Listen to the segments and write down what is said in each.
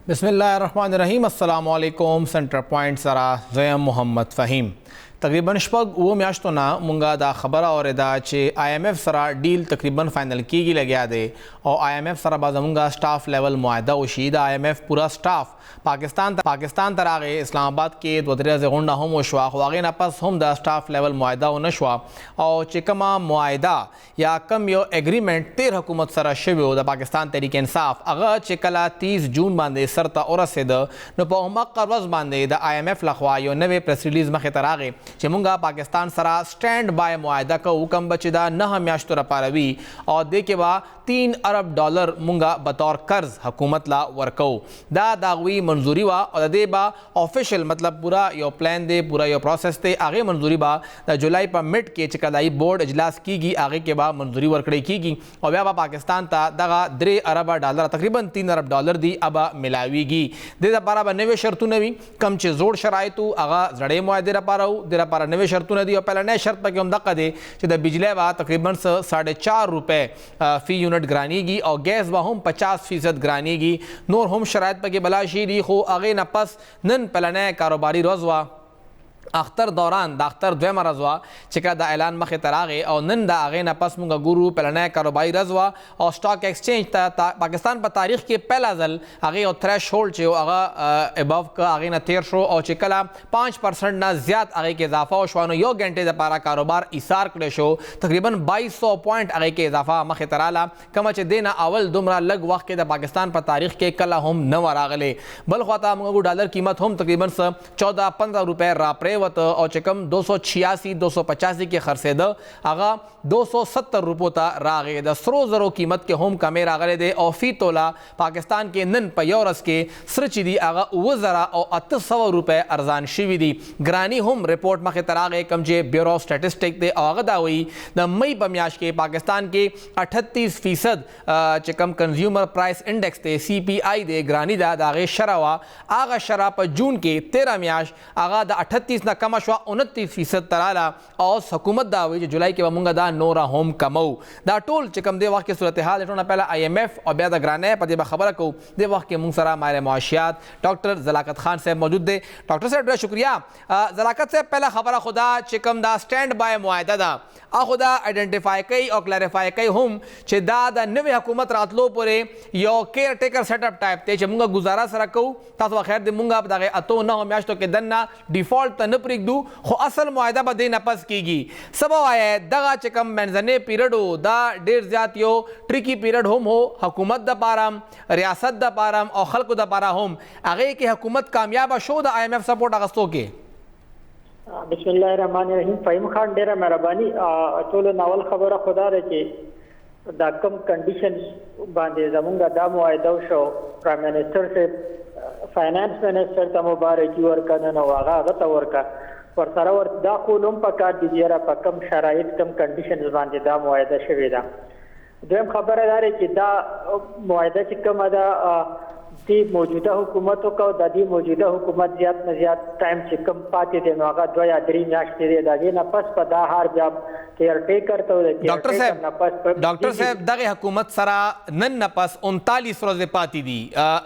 बिस्मिल्लाहिर्रहमानिर्रहीम। अस्सलामु अलैकुम। सेंटर पॉइंट सरा ज़यम मोहम्मद फ़हीम। तकरीबन शपग वो म्याश्तो ना मुंगा दा खबर और दा चे IMF सरा डील तकरीबन फाइनल की लग्या दे और IMF सरा बाजमुंगा स्टाफ लेवल मुआहदा उशीदा IMF पूरा स्टाफ पाकिस्तान तरागे इस्लामाबाद के वज़ीर से गुंडा हम वशवा वागे नपस हम दा स्टाफ लेवल मुआहदा नशवा और चिकमा मुआहदा या कम यो एग्रीमेंट 13 हुकूमत सरा शिवो दा पाकिस्तान तहरीक इंसाफ अगर चिकला 30 जून बांधे सरता और से नो पमक करवज बांधे दा IMF लखवा यो नवे प्रेस रिलीज मखे तरागे चमुंगा पाकिस्तान सरा स्टैंड बाय मुआहदा का हुक्म बचिदा न म्याश्तो रपारवी और दे के बा $3 अरब मुंगा बतौर कर्ज हुकूमत ला वर्को दागवी मंजूरी वा और दे बा ऑफिशियल मतलब पूरा यो प्लान दे पूरा यो प्रोसेस दे आगे मंजूरी बा द जुलाई पर मिड के चिकलाई बोर्ड इजलास कीगी आगे के बा मंजूरी वर्कड़े कीगी और व्या पाकिस्तान ता दगा $3 अरब तकरीबन $3 अरब दी अब मिलावीगी दे दा पारा नवे शर्तु नवी कम चे जोड़ शरायतु आगा जड़े मुआहदे रपाराऊ दे पारा नवे शर्तु नदी और पहला नए शर्त पर हम दक्का दे चिदा बिजली बा तकरीबन ₹4.5 फी यूनिट ग्रानीगी और गैस बा हम 50% ग्रानीगी नूर हम शराइत पर के बलाशी दी खो आगे नपस नन पहला नए कारोबारी रोजवा अख्तर दौरान दाख्तर द्वेमा रजवा चिका दा ऐलान मखे तरागे और नन दा आगे नपस मुंगा गुरु पहला कारोबारी रजवा और स्टॉक एक्सचेंज पाकिस्तान पर तारीख के पहला जल आगे और थ्रेश होल्ड चो आगा एबव का आगे न 1300 और चिकला 5% ना ज्यादा आगे के इजाफा और शवानो यो घंटे दा पारा कारोबार इसार करे शो तकरीबन 2200 पॉइंट आगे के इजाफा मखे तराला कमच देना अवल दुमरा लग वक्त के दा पाकिस्तान पर तारीख के कला हम नवा रागले बल ख्वाता मुंगा डॉलर कीमत हम तकरीबन 14-15 रुपए रापरे और चिकम 286-285 के खर्चे द आगा 270 रुपये ता रागे द सरो जरो कीमत के होम कमे रागले दे और फी तोला पाकिस्तान के नन पयोरस के सृची दी आगा वजरा और 800 रुपये अर्जान शिवी दी ग्रानी होम रिपोर्ट मखे तरागे कमजे ब्यूरो ऑफ स्टैटिस्टिक दे आगदा हुई द मई बम्याश के पाकिस्तान के 38% चिकम कंज्यूमर प्राइस इंडेक्स दे CPI दे ग्रानी दा दागे शरावा आगा शरा पर जून के 13 म्याश आगा द 38 ना कमशवा 29% तराला और हुकूमत दा हुई जुलाई के मुंगा दा नोरा होम कमऊ दा टोल चिकम दे वक्त की सूरत हाल एटोना पहला IMF और ब्यादा ग्राने पदे खबर को दे वक्त के मुंगसरा मारे मुआशियात डॉक्टर जलाकत खान साहब मौजूद दे। डॉक्टर साहब बड़ा शुक्रिया। जलाकत से पहला खबर खुदा चिकम दा स्टैंड बाय मुआहदा दा आ खुदा आइडेंटिफाई कई और क्लैरिफाई कई हम चे दा नवे हुकूमत रातलो परे यो केयर टेकर सेटअप टाइप ते चे मुंगा गुजारा सरा को तातो खैर दे मुंगा दागे अतो न हो म्याश तो के दन्ना डिफॉल्ट तन दू खो असल मुआहदा बदे नपस कीगी सब आए दगा चिकम मेंजने पीरियड हो दा डेर जातियो ट्रिकी पीरियड होम हो हुकूमत द पारम रियासत द पारम और खल्क द पारा होम आगे की हुकूमत कामयाब शो द IMF सपोर्ट अगस्तों के बिस्मिल्लाहिर्रहमानिर्रहीम। फ़हीम खान डेरा मेहरबानी चलो नावल खबर खुदा रहे दा कम कंडीशन बांधे जमुंगा दा मुआहदा शो प्राइम मिनिस्टर से फाइनेंस मिनिस्टर ता मुबारकी वर्का न वागा गता वर्का पर सारा वर दा कोलम पका दिजिरा पकम शराइत कम कंडीशंस बांधे दा मुआहदा शवेदा देम खबरदार है कि दा मुआहदा चिकम अदा दी मौजूदा हुकूमतों का दादी मौजूदा हुकूमत ज्यादा न ज्यादा टाइम चिकम पाते थे नवागा 2 या 3 म्याश तेरे दागे नपस पदा हार जब केयर टेकर तो डॉक्टर साहब दगे हुकूमत सरा नन नपस 39 रोजे पाती दी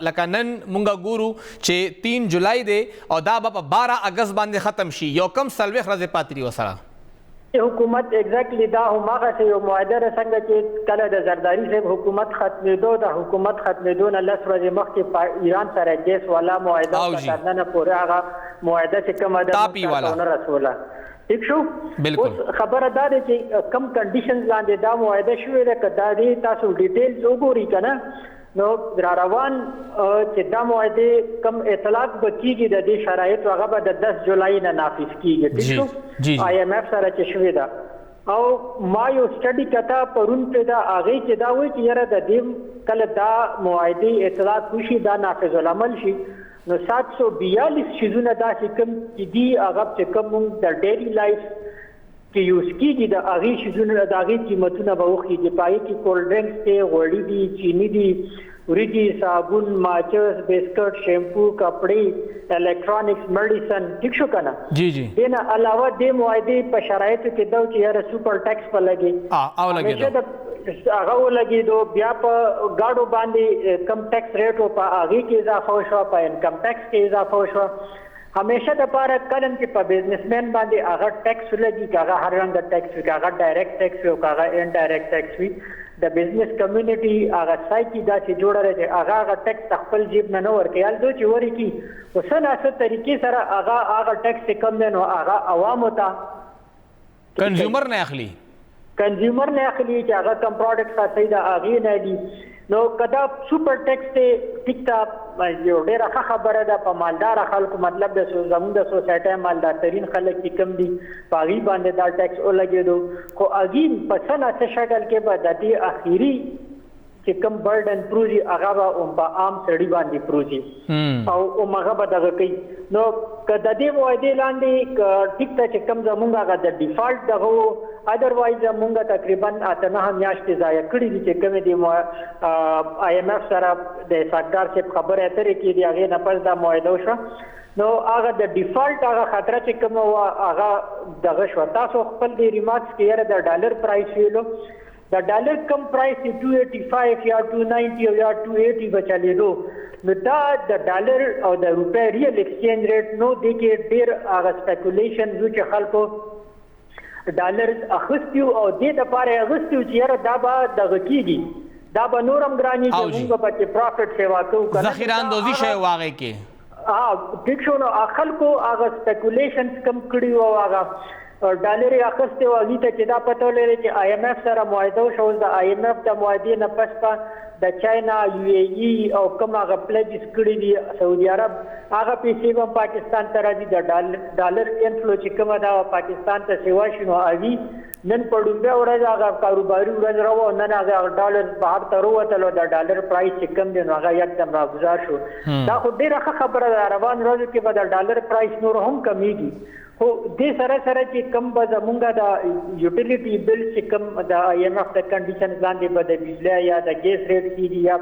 लका नन मुंगा गुरु चे 3 जुलाई दे और दा बापा 12 अगस्त बांधे खत्म शी यो कम सलवे रोजे पाती दी वसरा हुकूमत एग्जैक्टली दा हुमागा से यो मुआहदा रसंग के कल द जरदारी से हुकूमत खत्म दो दा हुकूमत खत्म दो न 10 बजे मख के ईरान सर गैस वाला मुआहदा करना न पूरा आगा मुआहदा से कम अदा वाला रसोला ठीक शो बिल्कुल खबरदार है कि कम कंडीशंस लांदे दा मुआहदा शुरू रे कदारी तासु डिटेल्स ओगोरी कना नो रारवान चिदा मुआहदे कम इतलाक बकीगी द शराइत वगैरह द 10 जुलाई न नाफिज कीगे ठीक शो IMF सारा चशवेदा और मायो स्टडी कथा परुन पे दा आगे के दा हुई कि यार द दिम कल दा मुआहदे इतलाक खुशी दा नाफिजुल अमल शी नो 742 चीजों दा सिकम दी अगब चिकम द डेली लाइफ कि यूज की द आगे चीजों दा आगे कीमतों बहुखी के पाई की कोल्ड ड्रिंक्स के गोली दी चीनी दी उरीदी साबुन माचस बिस्कुट शैम्पू कपड़े इलेक्ट्रॉनिक्स मेडिसिन ठीक शो कना जी जी देना अलावा दे मुआहदे पर शराइत के दो यार सुपर टैक्स पर लगे هغه ولګېدو بیا په ګاډو باندې کم ټیکس ریټ او په هغې کې اضافه وشوه په انکم ټیکس کې اضافه وشوه همیشه دپاره کلم چې په بزنسمین باندې هغه ټیکس ولګي که هغه هر رنګه ټیکس وي که هغه ډایرکټ ټیکس وي او که هغه انډایرکټ ټیکس وي د بزنس کمیونټي هغه سایکي داسې جوړه ده چې هغه ټیکس د خپل جیب نه ورکوي هلته چې ورکړي خو څه ناڅه طریقې سره هغه ټیکس چې کم دی نو هغه عوامو ته کنزیومر نه اخلي کنزیومر نه اخلي چې هغه کم پروډکټ خاصوي د هغې نه دي نو که دا سوپر ټیکس دی ټیک ته یو ډېره ښه خبره ده په مالداره خلکو مطلب د زموږ د سوسایټۍ مالدارترین خلک چې کم دي په هغې باندې دا ټیکس ولګېدو خو هغې په څه نه څه شکل کې به د دې اخري چې کم برډن پروزي هغه به په عام سړي باندې پروزي او هغه به دغه کوي نو که د دې معاهدې لاندې ټیک ته چې کم زموږ هغه د ډیفالټ دغه ادروایز موږ تقریبا 8 میاشتې ضایع کړي دي چې کومې د آی ایم ایف سره د ساګدار صاحب خبرې اترې کې دي هغې نه پس دا معاهده وشوه نو هغه د ډیفالټ هغه خطره چې کومه وه هغه دغه شوه تاسو خپل د ریمارکس کې یاره د ډالر پرایس ویلو د ډالر کم پرایس 285 یا 290 یا 280 به چلېدو نو دا د ډالر او د روپۍ ریل ایکسچینج ریټ نو دې کې ډېر هغه سپیکولیشن و چې خلکو ډالر اخیستي او دې دپاره یې اخیستي چې یاره دا به دغه کېږي دا به نور هم ګرانېږي موږ به پکې پرافټ سیوا کوو ذخیره اندوزي شی و هغې کې ټیک شو نو خلکو هغه سپیکولیشنز کم کړي وو هغه ډالر یې اخیستې وو هغې ته چې دا پته ولري چې آی ایم ایف سره معاهده وشوه اوس د آی ایم ایف د معاهدې نه پس به د چاینا یو ای ای او کوم هغه پلیجز کړي دي سعودي عرب هغه پیسې هم پاکستان ته راځي د ډالر انفلو چې کومه ده پاکستان ته سیوا شي نو هغې نن په ډومبه ورځ هغه کاروباري ورځ راوه نن هغه ډالر بهر ته راووتل او د ډالر پرایس چې کم دی نو هغه یکدم راګزار شو دا خو ډېره ښه خبره ده روان ورځو کې به د ډالر پرایس نور هم کمیږي خو دې سره سره چې کم به زمونږ د یوټیلیټي بل چې کم د آی ایم ایف د کنډیشنز لاندې به د بجلی یا د ګیس ریټ کېږي یا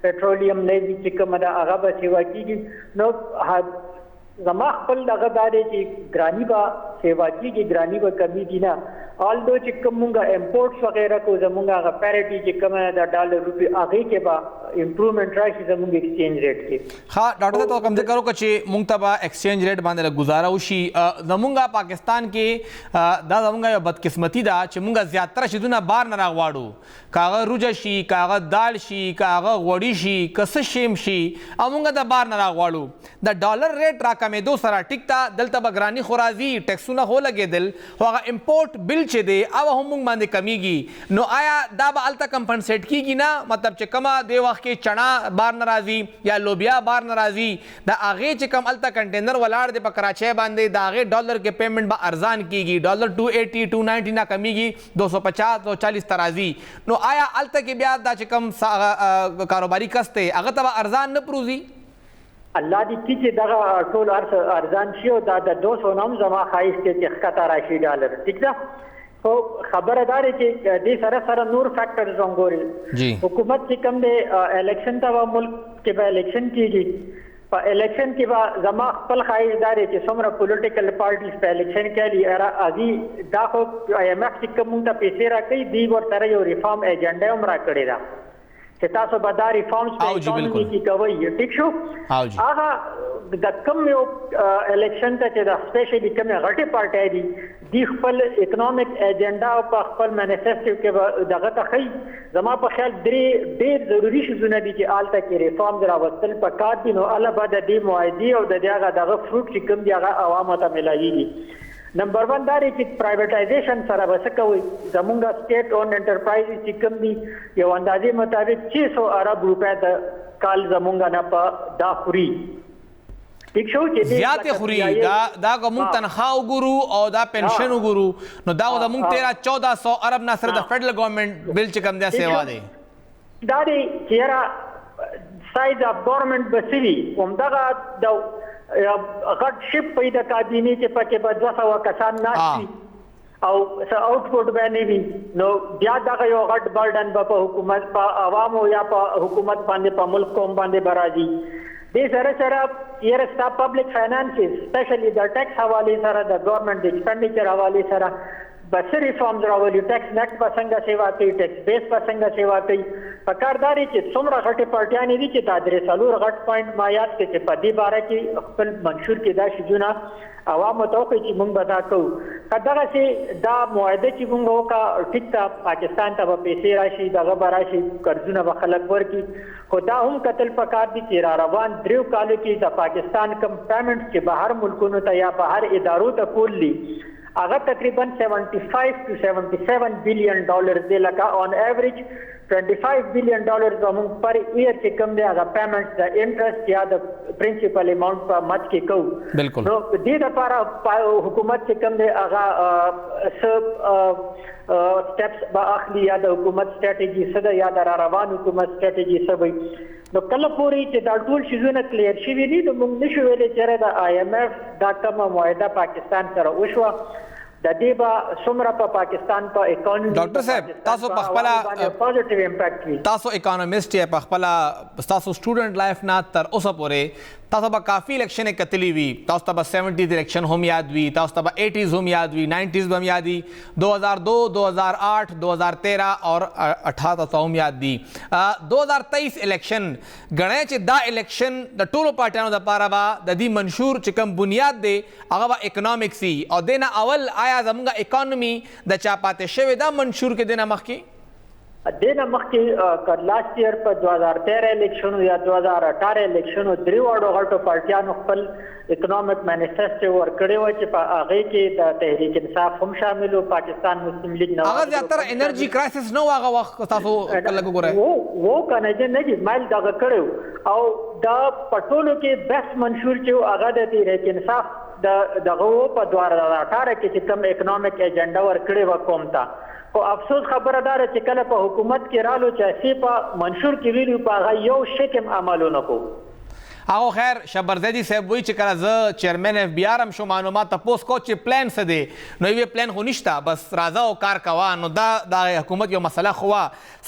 پټرولیم لیوي چې کومه ده هغه به سیوا کېږي نو زما خپل دغه دا دی چې ګراني به سیوا کېږي ګراني به کمیږي نه آلدو چې کوم مونږ امپورټس وغیره کو زمونږ هغه پیریټي چې کومه د ډالر روپي هغې کې به امپروومنټ راشي زمونږ ایکسچینج ریټ کې ښه ډاکټر صاحب کوم ذکر وکړو چې مونږ ته به ایکسچینج ریټ باندې ګزاره وشي زمونږ پاکستان کې دا زمونږ یو بدقسمتي ده چې مونږ زیاتره شیدونه بار نه راغواړو که هغه روجه شي که هغه دال شي که هغه غوړي شي که څه شی هم شي او مونږ د بار نه راغواړو د ډالر ریټ راکمېدو سره ټیک ته دلته به ګراني خو راځي ټیکسونه خو لګېدل خو هغه امپورټ بل چې دی او هم موږ باندې کمیږي نو آیا دا به هلته کمپنسیټ کېږي نه مطلب چې کومه دې وخت کې چڼه بار نه راځي یا لوبیا بار نه راځي د هغې چې کوم هلته کنټینر ولاړ دی په کراچۍ باندې د هغې ډالر کې پیمنټ به ارزان کېږي ډالر 280 290 نه کمیږي 250 240 ته راځي نو آیا هلته کې بیا دا چې کوم کاروباري کس دی هغه ته به ارزان نه پروزي الله دې کړي چې دغه ټول ارزان شي او دا د 200 نه هم زما ښایست دی چې ښکته راشي ډالر ټیک ده خو خبره دا دی چې دې سره سره نور فیکټرز هم ګوري حکومت چې کوم دی الیکشن ته به ملک کې به الیکشن کېږي په الیکشن کې به زما خپل ښایست دا دی چې څومره پولیټیکل پارټیز په الیکشن کې دي هغې دا خو آی ایم ایف چې کوم موږ ته پیسې راکوي دوی ورسره یو ریفارم ایجنډا هم راکړې ده چې تاسو به دا ریفارمز په اکانومي کې کوئ ټیک شو هغه د کوم یو الیکشن ته چې د سپیشلی کومې غټې پارټۍ دي دی خپل اکنامک ایجنډا او په خپل مینیفیسټو کې به دغه ته ښیي زما په خیال ډېر ضروري شیزونه دي چې هلته کې ریفارمز راوستل پکار دي نو هله به د دې معاهدې او د دې هغه دغه فروټ چې کوم دي هغه عوامو ته میلاویږي نمبر 1 دا دی چې پرایویټایزیشن سره به څه کوئ زمونږ سټیټ اون انټرپرایز چې کوم دي یو اندازې مطابق 600 ارب روپۍ د کال زمونږ نه په دا خوري ټیک شو چې زیاتې خوري دا که مونږ تنخواه وګورو او دا پنشن وګورو نو دا زمونږ 13-1400 ارب نه سره د فیډرل ګورنمنټ بل چې کوم دی سیوا دی دا دی چې یاره سایز اف ګورنمنټ به څه وي همدغه د غټ شپ په د کابینې چې پکې به 200 کسان ناست وي او څه آوټپوټ به نه وي نو بیا دغه یو غټ برډن به په حکومت په عوامو یا په حکومت باندې په ملک قوم باندې به راځي دې سره سره یاره ستا پبلک فاینانسز سپیشلی د ټیکس حوالې سره د ګورنمنټ د ایکسپینډیچر حوالې سره بس ریفارمز راولي ټیکس نیټ په څنګه سیوا کوي ټیکس بیس په څنګه سیوا کوي په کارداري چې څومره غټي پارټیانې دي چې دا درې څلور غټ پوینټ ما یاد کړي چې په دې باره کې خپل منشور کې دا شیونه عوامو ته وکړي چې موږ به دا کوو که دغسې دا معاهده چې موږ وکړه ټیک ته پاکستان ته به پیسې راشي دغه به راشي قرضونه به خلک ورکړي خو دا هم کتل پکار دي چې را روان 3 کالو کې د پاکستان کم پیمنټس چې بهر ملکونو ته یا بهر ادارو ته کولي هغه تقریبا 75 to 77 بلین ډالر دی لکه آن ایوریج 25 بلین ډالر زموږ پر ایئر چې کوم دی هغه پیمنټس د انټرست یا د پرنسپل اماونټ په مچ کې کوو بالکل نو دې لپاره حکومت چې کوم دی هغه سب سټیپس به اخلي یا د حکومت سټریټجی څه ده یا د روان حکومت سټریټجی څه وي نو کله پورې چې دا ټول شیزونه کلیر شوي دي نو موږ نشو ویلی چې د IMF دا کومه معاهده پاکستان سره وشوه د دې به څومره په پاکستان په اکانومي ډاکټر صاحب تاسو په خپل پوزټیو امپیکټ وي تاسو اکانومست یې په خپل تاسو سټوډنټ لایف نه تر اوسه پورې تاسو به کافي الیکشن کتلی وي تاسو ته به 70 الیکشن هم یاد وي تاسو ته به 80s هم یاد وي 90s هم یاد دي 2002 2008 2013 اور 18 هم یاد دي 2023 الیکشن غنه چې دا الیکشن د ټولو پارټیانو لپاره به د دې منشور چې کوم بنیاد دی هغه به اکونومکس او دنه اول آیا زموږه اکانومي د چا پاتې شوی دا منشور کې دنه مخکې دینه مخکې لاست ایئر په 2013 الیکشن یا 2018 الیکشن درې وړو غټو پارټیانو خپل اکونومیک مانیفیسټو ورکړی و چې په هغه کې د تحریک انصاف هم شامل و پاکستان مسلم لیگ نه هغه زیاتره انرژي کرایسس نو هغه وخت تاسو کله ګورئ وو کنه چې نه دي مایل دغه کړو او دا پټولو کې بیس منشور چې هغه د تحریک انصاف دغه په 2018 کې چې کوم اکونومیک ایجنډا ورکړی و کوم تا خو افسوس خبره دار چې کله په حکومت کې رالو چې سی په منشور کې ویلو په هغه یو شکم عملونه کو هغه خیر شبرزدی صاحب وی چې کله زه چیرمن اف بی آر هم شو معلومات تاسو کو چې پلان څه دی نو یو پلان خو نشته بس راځه او کار کوه نو دا د حکومت یو مسله خو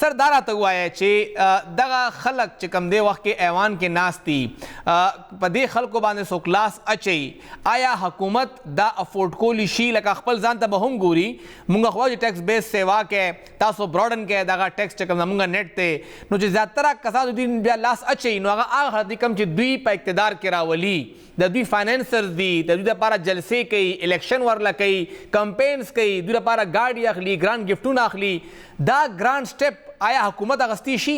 سردار ته وایي چې دغه خلک چې کم دی وخت کې ایوان کې ناستي په دې خلکو باندې سو کلاس اچي آیا حکومت دا افورد کولی شي لکه خپل ځان ته به هم ګوري مونږ خو چې ټیکس بیس سیوا کې تاسو براډن کې دغه ټیکس چې کوم مونږ نیټ ته نو چې زیاتره کسان دین بیا لاس اچي نو هغه د کم چې دوی په اقتدار کې راولي د دوی فاینانسرز دي د دوی لپاره جلسې کوي الیکشن ورله کوي کمپینز کوي دوی لپاره ګاډي اخلي ګران ګفټونه اخلي دا ګران سټیپ آیا حکومت اغستی شي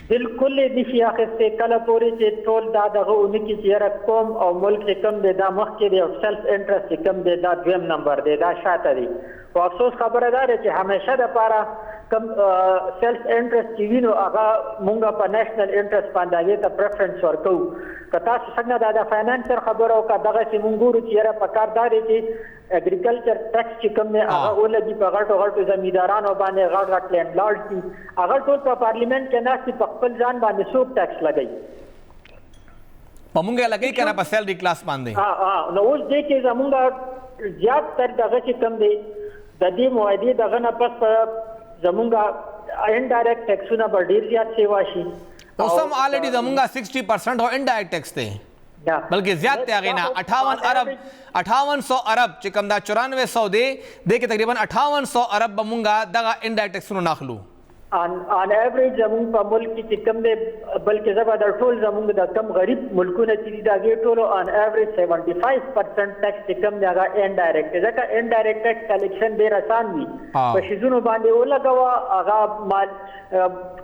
بالکل دي شي اخستې کله پورې چې ټول دا دغه اونکي چې قوم او ملک کم دی دا مخکې دی او سیلف انټرست کم دی دا دویم نمبر دی دا شاته دی او افسوس خبره ده چې همیشه د لپاره کم سیلف انټرست چې وینو هغه مونږ په نېشنل انټرست باندې ته پریفرنس ورکو که تاسو څنګه د فاینانسر خبرو کا دغه چې مونږ ګورو چې یاره په کار داري چې اګریکلچر ټیکس چې کوم نه هغه ولګي په غټو زمیندارانو باندې غټ لینډ لارډ دي هغه ټول په پارلیمنت کې ناشې په خپل ځان باندې څوک ټیکس لګي په مونږه لګي کنه په سیلری کلاس باندې نو اوس دې کې زمونږ زیات تر دغه چې کم دی د دې معاهدې دغه نه پس زمونږه انډایرکټ ټیکسونه به ډیر زیات سیوا شي اوس هم الریډي زمونږه 60% هو انډایرکټ ټیکس دی بلکې زیات ته غینا 5800 ارب چې کوم دا 9400 دی د کې تقریبا 5800 ارب بمونږه دغه انډایرکټ ټیکسونه ناخلو ان ایوریج زموږ په ملک کې کم دی بلکې زبر د ټول زموږ د کم غریب ملکونه چې دا کې ټولو ان ایوریج 75% ټیکس چې کم دی هغه انډایرکټ ځکه انډایرکټ ټیکس کلیکشن ډیر آسان وي په شیزونو باندې ولګوا هغه مال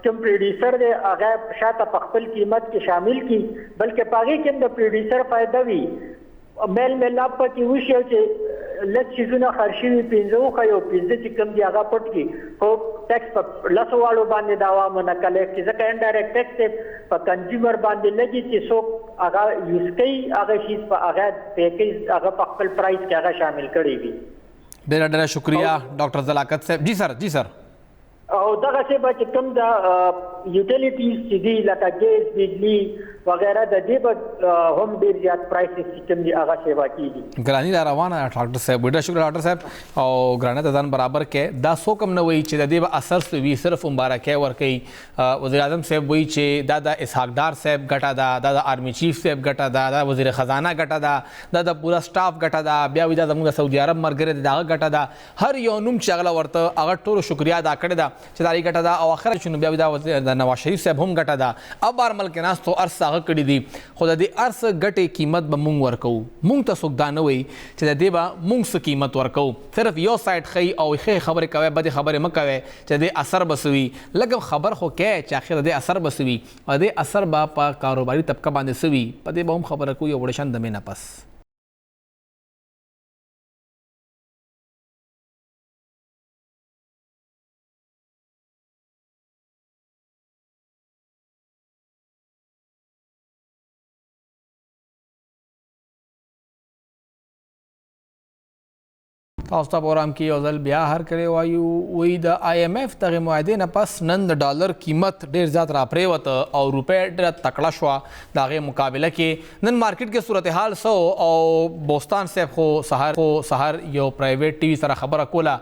کوم پروډوسر دی هغه شاته په خپل قیمت کې شامل کی بلکې پاغي کې د پروډوسر فائدہ وي میل ملاپ کې وشي چې لږ چیزونه خرشوي پنځه خو یو پنځه چې کوم دی هغه پټ کی خو ټیکس په لاسو والو باندې دا عوامو نه کلیکټ ځکه انډایرکټ ټیکس په کنزیومر باندې لګي چې څوک هغه یوز کوي هغه شیز په هغه پیکیج هغه په خپل پرایس کې هغه شامل کړی وي ډېر ډېر شکریہ ډاکټر زلاقت صاحب جی سر او دغه څه به چې کوم دا یوټیلیټیز چې دي لکه ګیس بجلی وغیرہ د دې په هم ډیر زیات پرایسز سیستم دی هغه سیوا کیږي ګرانی دا روانه ډاکټر صاحب ډیر شکر ډاکټر صاحب او ګرانه ته ځان برابر کې دا سو کم نه وي چې د دې به اثر سوي صرف مبارکه ور کوي وزیر اعظم صاحب وایي چې دا د اسحاق ډار صاحب ګټه دا د آرمی چیف صاحب ګټه دا وزیر خزانه ګټه دا د پورا سټاف ګټه دا بیا وی دا زموږ سعودي عرب مرګره دا ګټه دا هر یو نوم چې هغه ورته هغه ټول شکریا ادا کړی دا چې دا ګټه دا او اخر شنو بیا دا وزیر د نواز شریف صاحب هم ګټه دا اب بار ملک ناس تو ارسه کړی دی خو د دې ارس ګټې قیمت به مونږ ورکو مونږ ته څوک دا نه وایي چې د دې به مونږ څه قیمت ورکو صرف یو سایډ ښیي او ښې خبرې کوئ بدې خبرې مه کوئ چې د دې اثر به څه وي لږ خبر خو کوئ چې اخر د دې اثر به څه وي او د دې اثر به په کاروباري طبقه باندې څه وي په دې به هم خبره کوو یو وړه شان دمې نه پس تاسو ته پروګرام کې یو ځل بیا هر کړی وایو وی د IMF دغه معاهدې نه پس نن د ډالر قیمت ډیر زیات راپریوته او روپۍ ډېره تکړه شوه د هغې مقابله کې نن مارکیټ کې صورتحال څه او بوستان صاحب خو سهار یو پرایویټ ټي وي سره خبره کوله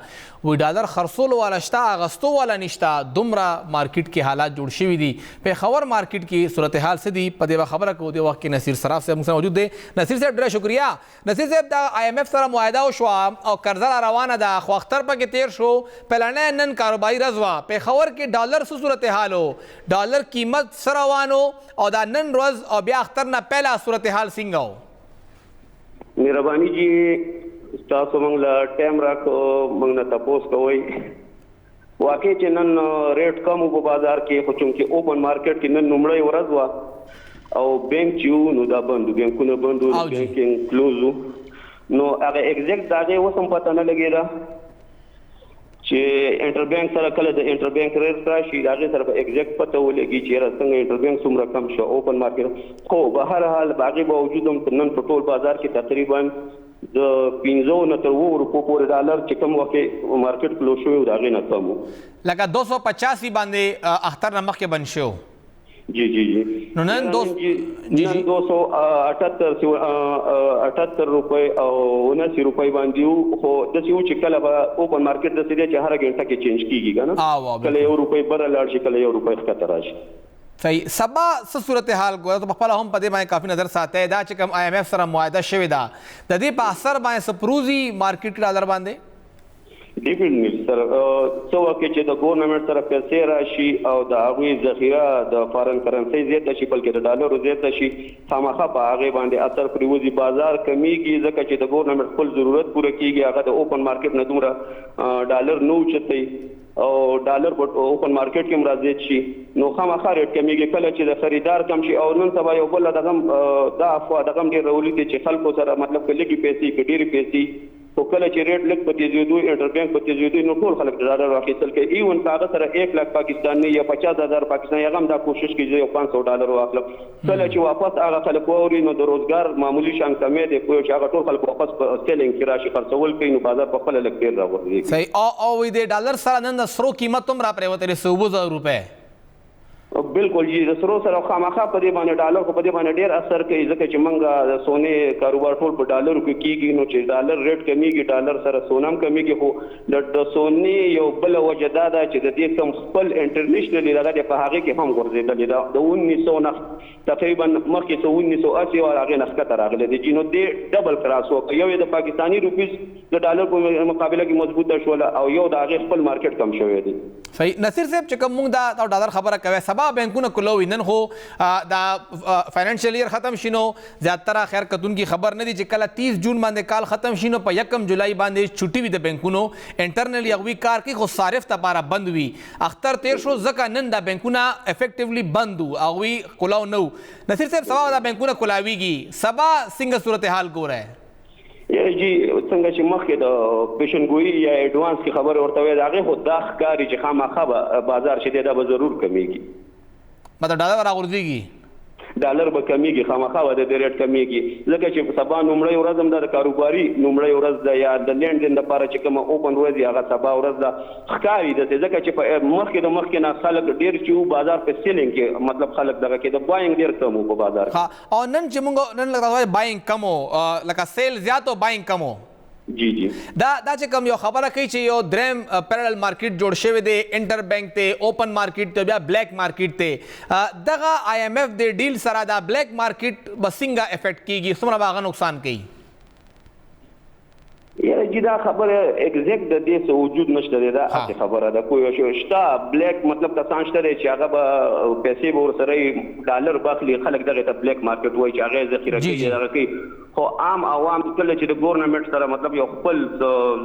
وی ډالر خرڅولو والا شته اغستو والا نشته دومره مارکیټ کې حالات جوړ شوي دي پېښور مارکیټ کې صورتحال څه دي په دې خبره کوو دې وخت کې نصیر صراف صاحب موږ سره موجود دی نصیر صاحب ډېره شکریا نصیر صاحب د IMF سره معاهده وشوه او قرضه را روانه ده خو اختر پکې تیر شو پلانه نن کاروباري ورځ وه پېښور کې ډالر څه صورتحال و ډالر قیمت څه روان او دا نن ورځ او بیا اختر نه پهله صورتحال څنګه و مهرباني جی تاسو موږ له ټایم راکو موږ نه تاسو کوئ واقع چې نن ریټ کم په بازار کې خو چونکې اوپن مارکیټ کې نن نومړی ورځ وه او بینک چې نو دا بند بینکونه بند وو بینکینګ کلوز نو هغه ایگزیکټ دا غي وسم پته نه لګیدا چې انټر بانک سره کله د انټر بانک ریټ راشي دا غي سره ایگزیکټ پته ولګي چې څنګه انټر بانک څومره کم شو اوپن مارکیټ خو به هر حال باغي باوجود هم نن په ټول بازار کې تقریبا د 15 نه تر 20 روپو پورې ډالر چې کوم وخت مارکیټ کلوز شوی دا غي نه کم لکه 285 باندې اختر نه مخکې بند شو جی جی جی نو نن 278 روپے او 79 روپے باندې خو د سیو چې کله به اوپن مارکیټ د سړي چې هر غنټه کې چینج کیږي کنه کله یو روپے بر لاړ شي کله یو روپے ښکته راشي صحیح سبا څه صورتحال ګوره ته خپل هم په دې باندې کافي نظر ساتي دا چې کوم IMF سره معاهده شوې ده د دې په اثر باندې سپروزي مارکیټ ډالر باندې ډیفینټلی سر څو وخت چې د ګورنمنت سره پیسې راشي او د هغوی ذخیره د فارن کرنسي زیات شي بلکې د ډالرو زیات شي خامخا په هغه باندې اثر پریوزي بازار کمیږي ځکه چې د ګورنمنت خپل ضرورت پوره کیږي هغه د اوپن مارکیټ نه دومره ډالر نو چتي او ډالر په اوپن مارکیټ کې مرزيت شي نو خامخا ریټ کمیږي کله چې د خریدار کم شي او نن سبا یو بل د افوا د غم ډیر رولي چې خلکو سره مطلب کلي پیسې ډېری پیسې او کله چې ریټ لږ په تیزیدو انټر بانک په تیزیدو نو ټول خلک ډالر واخیستل کوي ایون هغه سره 1 لک پاکستاني یا 50000 پاکستاني هغه دا کوشش کوي یو 500 ډالر واخلم کله چې واپس هغه خلک ووري نو د روزګار معمولی شان کمې دي کوی چې هغه ټول خلک واپس په سیلینګ کې راشي خرڅول کوي نو بازار په خپل لګ ډیر راغورځي صحیح او د ډالر سره نن د سرو قیمت هم را پریوتې 100 روپے بالکل جی د سرو سره خامخا په دې باندې ډالر په دې باندې ډیر اثر کوي ځکه چې موږ د سونې کاروبار ټول په ډالرو کې کیږي نو چې ډالر ریټ کمیږي ډالر سره سونم کمیږي خو د سونې یو بل وجه دا ده چې د دې کم خپل انټرنیشنل لګا په هغه کې هم ورزيدل دا د 1900 نه تقریبا مخکې 1980 او هغه نسخه راغله د جنو دې ډبل کراس او یو د پاکستانی روپیز د ډالر په مقابله کې مضبوطه شول او یو د هغه خپل مارکیټ کم شوی دی صحیح نصیر صاحب چې کوم موږ دا ډالر خبره کوي سبا بانکونه کلوي نن خو دا فاینانشل ایئر ختم شینو زیاتره خیر کتونکي خبر نه دي چې کله 30 جون باندې کال ختم شینو په 1 جولای باندې چھٹی وي د بانکونو انټرنل یغوي کار کې خو صارف لپاره بند وي اختر تیر شو ځکه نن د بانکونه افیکټیولی بند وو هغوی کلاو نو نصیر صاحب سبا د بانکونه کلاویږي سبا څنګه صورتحال ګوره جی څنګه چې مخکې د پیشنګوئی یا ایڈوانس کی خبر ورته وي دا هغه خود دا ښکاری چې خامخا بازار شته دا به ضرور کمیږي مطلب ډالر راغورځيږي ډالر به کمیږي خامخا به د ریټ کمیږي ځکه چې سبا نومړی ورځ هم د کاروباري نومړی ورځ د یا د لینډ دین لپاره چې کوم اوپن ورځ هغه سبا ورځ د ښکاري د ځکه چې په مخکې نه خلک ډیر چې بازار په سیلینګ کې مطلب خلک دغه کې د بایینګ ډیر کم په بازار او نن چې موږ نن لکه بایینګ کم لکه سیل زیات او بایینګ کم جی جی دا چې کوم یو خبره کوي چې یو دریم پیرل مارکیټ جوړ شوی دی انټر بانک ته اوپن مارکیټ ته بیا بلیک مارکیټ ته دغه آی ایم ایف د ډیل سره دا بلیک مارکیټ بسنګا افیکټ کیږي څومره باغ نقصان کوي یاره جی دا خبره ایگزیکټ د دې څه وجود نشته دی دا اته خبره ده کوی شو شتا بلیک مطلب کسان شته چې هغه به پیسې به ورسره ډالر باخلي خلک دغه ته بلیک مارکیټ وایي چې هغه ذخیره کوي دغه کوي خو عام عوام کله چې د ګورنمنت سره مطلب یو خپل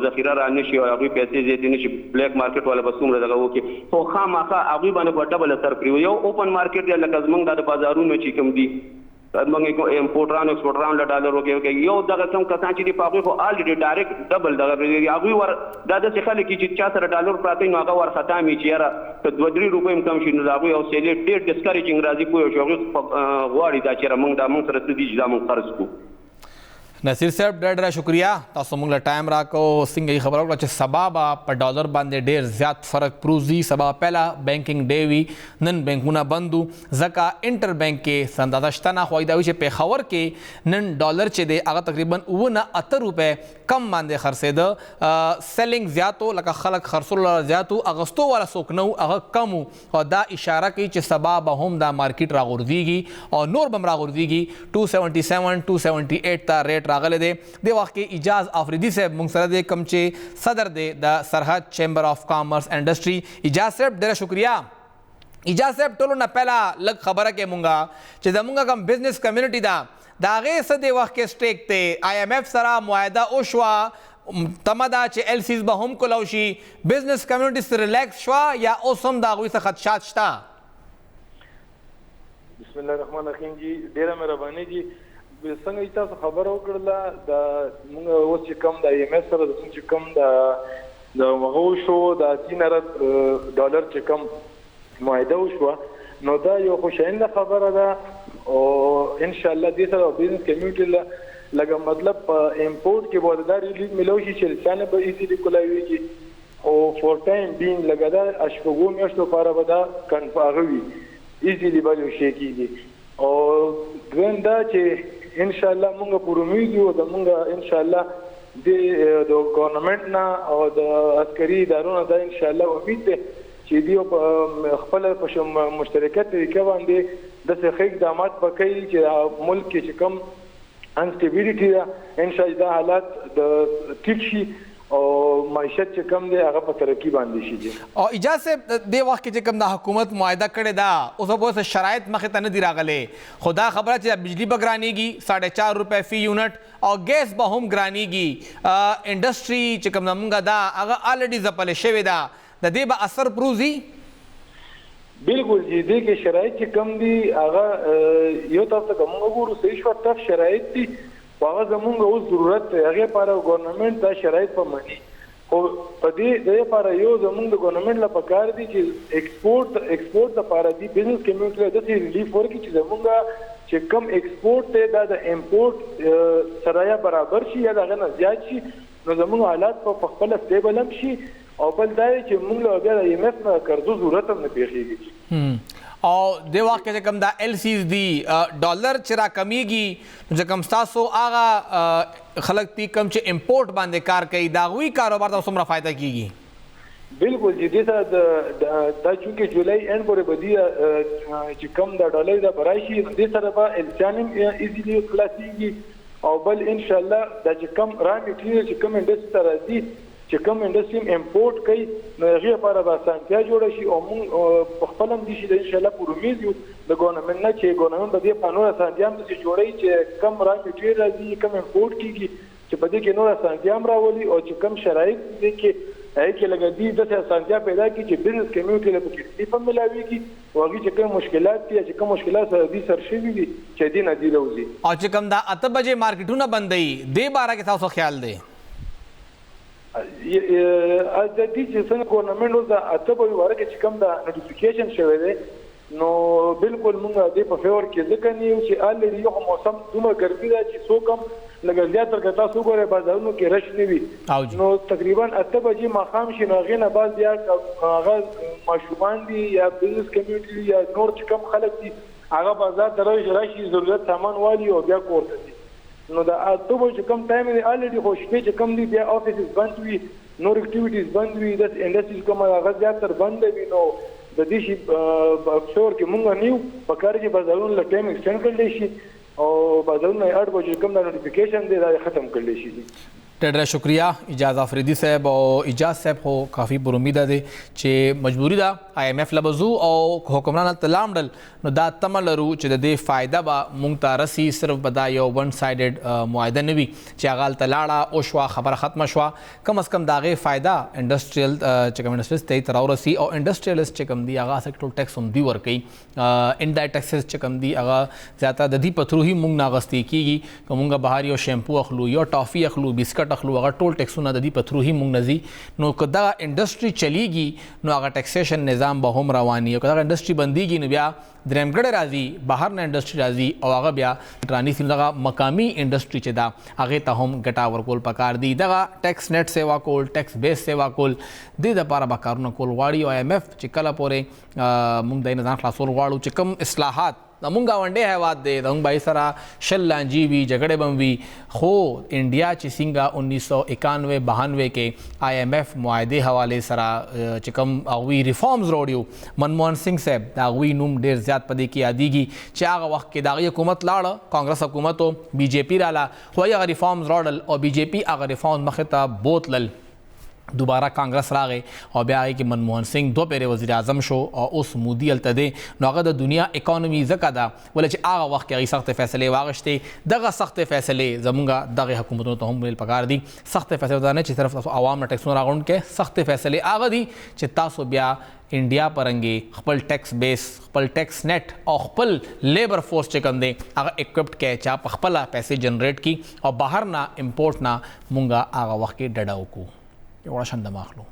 ذخیره را نشي او هغه پیسې زیاتې نشي بلیک مارکیټ ولا بسومره دغه وکي خو خامخا هغه باندې په ډبل اثر پریو یو اوپن مارکیټ یا لکه زمونږ د بازارونو چې کوم دي موږ امپورټران ایکسپورټران له ډالر وکي یو دغه کم کسان چې دی په هغه خو الریډي ډایرکټ ډبل دغه هغه ور دا د خلک چې چا سره ډالر پراته نو هغه ور ختمي چې یاره په 2-3 روپۍ کم شي نو هغه او سیلې ډېر ډیسکریجینګ راځي کوی شو غواړي دا چې موږ سره ستدي چې موږ خرڅ کو نصیر صاحب ډېر شکریا تاسو موږ له ټایم راکو څنګه خبر وکړه چې سبا به په ډالر باندې ډېر زیات فرق پروزي سبا پهلا بانکینګ ډے وي نن بانکونه بندو ځکه انټر بانک کې اندازه شته نه خوای دا وي چې پېښور کې نن ډالر چې دی هغه تقریبا 8 روپۍ کم باندې خرڅېده سیلینګ زیاتو لکه خلک خرڅول زیاتو اغستو والا څوک نه هغه کم او دا اشاره کوي چې سبا به هم دا مارکیټ راغورځېږي او نور به راغورځېږي 277 278 تا ریټ راغلی دی د وخت کې اجاز افریدي صاحب موږ سره دی کوم چې صدر دی د سرحد چیمبر آف کامرس انډسټري اجاز صاحب ډېره شکریا اجاز صاحب ټولو نه پهلا لږ خبره کې مونږه چې زمونږ کوم بزنس کمیونټي ده د هغې څه د وخت کې سټیک دی آی ایم ایف سره معاهده وشوه تمه ده چې ایل سیز به هم کولو شي بزنس کمیونټي ریلیکس شوه یا اوس هم د هغوی څه خدشات شته بسم الله الرحمن الرحیم جی ډېره مهرباني جی څنګه چې تاسو خبره وکړله د موږ اوس چې کوم د آی ایم ایف سره چې کوم د هغه شو د 3 ارب ډالر چې کوم معاهده وشوه نو دا یو خوشاینده خبره ده او ان شاء الله دې سره بزنس کمیونټي لکه مطلب امپورټ کې بودار ریلیز ملو شي چې لسانه به ایزیلی کولاویږي او فور ټایم بین لګا دا اشپغو میاشتو لپاره به دا کنفاغوي ایزیلی به شي کیږي او دویم دا چې ان شاء الله مونږ پر امید یو د مونږ ان شاء الله د ګورنمنت نه او د عسکري ادارو نه دا ان شاء الله امید ده چې دی خپل په مشترکات طریقه باندې د څه اقدامات وکړي چې ملک کې چې کوم انسټیبیلیټي ده ان شاء الله حالات د ټیک شي او معیشت چې کم دی هغه په ترقی باندې شي او اجازه د وخت کې چې کوم د حکومت معاهده کړی دا اوس په شرایط مخې ته نه دی راغلی خدا خبره چې بجلی به ګرانېږي 4.5 روپۍ فی یونټ او ګیس به هم ګرانېږي انډسټري چې کوم زمونږ دا هغه الریډي ځپلې شوې ده د دې به اثر پروزي بالکل جی دې کې شرایط چې کم دي هغه یو تاسو کوم وګورو صحیح شو تف شرایط دي هغه زمونږ اوس ضرورت دی هغه لپاره ګورنمنت دا شرایط په معنی خو په دې د لپاره یو زمونږ د ګورنمنت لپاره کار دی چې ایکسپورټ لپاره دی بزنس کمیونټي د دې ریلیف ورکړي چې زمونږ چې کم ایکسپورټ ته د امپورټ سره برابر شي یا دغه نه زیات شي نو زمونږ حالات په خپل سټیبل هم شي او بل دا چې موږ له بیا د ایم ایف نه قرضو ضرورت هم نه پیښیږي او د وخت کې کوم دا ایل سیز دی ډالر چې را کمیږي چې کوم تاسو هغه خلک تی کم چې امپورټ باندې کار کوي دا غوي کاروبار ته څومره فائدہ کیږي بالکل جدي سره دا چې جولای اند پورې بدی چې کم دا ډالر دا براشي د سره به الچانم ایزیلی خلاصيږي او بل ان شاء الله دا چې کم را میټیریل چې کم انډستری سره دي چې کوم انډستری امپورټ کوي نو هغه لپاره به اسانتیا جوړ شي او موږ په خپل هم دي چې ان شاء الله پر امید یو د ګورنمنت نه چې ګورنمنت به په نور اسانتیا هم جوړي چې کم را میټیریل راځي کم امپورټ کیږي چې په دې کې نور اسانتیا هم راولي او چې کم شرایط دي کې هغه کې لګدي د اسانتیا پیدا کی چې بزنس کمیونټي له پکې په ملاويږي او هغه چې کوم مشکلات دي چې کوم مشکلات سره دي سر شي دي چې دي نه دي لوزي او چې کوم دا 8 بجې مارکیټونه بندي د بارا کې تاسو خیال دی د دې چې څنګه ګورنمنت اوس د اته په واره کې چې کوم دا نوټیفیکیشن شوی دی نو بالکل مونږ دې په فیور کې ځکه نه یو چې الریډي یو موسم دومره ګرمي ده چې څوک هم لږ زیات تر کتا څو ګوره بازارونو کې رش نه وي نو تقریبا 8 بجې ماښام شي نو هغې نه بعد یا هغه ماشومان دي یا بزنس کمیونټي یا نور چې کم خلک دي هغه بازار ته راشي ضرورت سامان والي او بیا کور ته ځي نو د 8 بجې کم ټایم دی الریډي خو شپې چې کم دي بیا افیسز بند وي نور اکټیویټیز بند وي د انډسټریز کوم هغه زیات تر بند وي نو د دې شي افسور کې مونږ نیو په کار کې بازارونو له ټایم ایکسټند کړل شي او بازارونو 8 بجې کوم د نوټیفیکیشن دی دا ختم کړل شي ډېر شکریہ اجاز افریدی صاحب او اجاز صاحب خو کافی پر امید ده چې مجبوری ده IMF لبزو او حکمران تلامډل نو دا تمه لرو چې د دې فائدہ به مونږ ته رسی صرف بدا یو ون سایډډ معاهده نه وي چې هغه تلاړه او شوا خبره ختمه شوا کم از کم داغه فائدہ انډستریل چې کوم انډستریز ته تر ورسی او انډستریالست چې کوم دی هغه سیکټر ټیکس هم دی ورکي انډایرکټ ټیکسز چې کوم دی هغه زیاته د دې پترو هی مونږ ناغستی کیږي کومه بهار یو شیمپو اخلو یو ټافي اخلو بسکټ اخلو هغه ټول ټیکسونه د دې پترو هی مونږ نزي نو کدا انډستری چلیږي نو هغه ټیکسیشن نظام به هم رواني او کدا انډستری بنديږي نو بیا درېمګړې راځي بهر نه انډستری راځي او هغه بیا ترانی سیمه مقامی انډستری چې دا هغه ته هم ګټا ورکول پکار دی دغه ټیکس نیټ سیوا کول ټیکس بیس سیوا کول د لپاره به کارونه کول غواړي او IMF چې کله پورې مونږ د نظام خلاصول غواړو چې کوم اصلاحات مونږ غونډې هیواد دی د مونږ بای سره شل لانجی وی جګړې بم وی خو انډیا چې څنګه 1991-92 کې IMF معاهده حواله سره چې کوم اوی ریفارمز وروړیو منموهن سنگھ صاحب دا وی نوم ډیر زیات پدې کې یادېږي چې هغه وخت کې د حکومت لاړه کانګرس حکومت او BJP رااله خو هغه ریفارمز وروړل او BJP هغه ریفارمز مخه ته بوتلل دوباره کانګرس راغی او بیا کې منموهن سنگھ دو پیره وزیر اعظم شو او اوس مودي التدی نو هغه د دنیا اکانومي زکه دا ول چې هغه وخت کې سخت فیصله واغشته دغه سخت فیصله زمونږه دغه حکومتونو ته هم ویل پکار دي سخت فیصله نه چې طرف عوام نه ټیکسونه راغون کې سخت فیصله هغه دي چې تاسو بیا انډیا پرنګي خپل ټیکس بیس خپل ټیکس نیټ او خپل لیبر فورس چې کوم دی هغه اکوپډ کې چا په خپل پیسې جنریټ کی او بهر نه امپورټ نه مونږه هغه وخت کې ډډه وکړو یو شان د ماخلو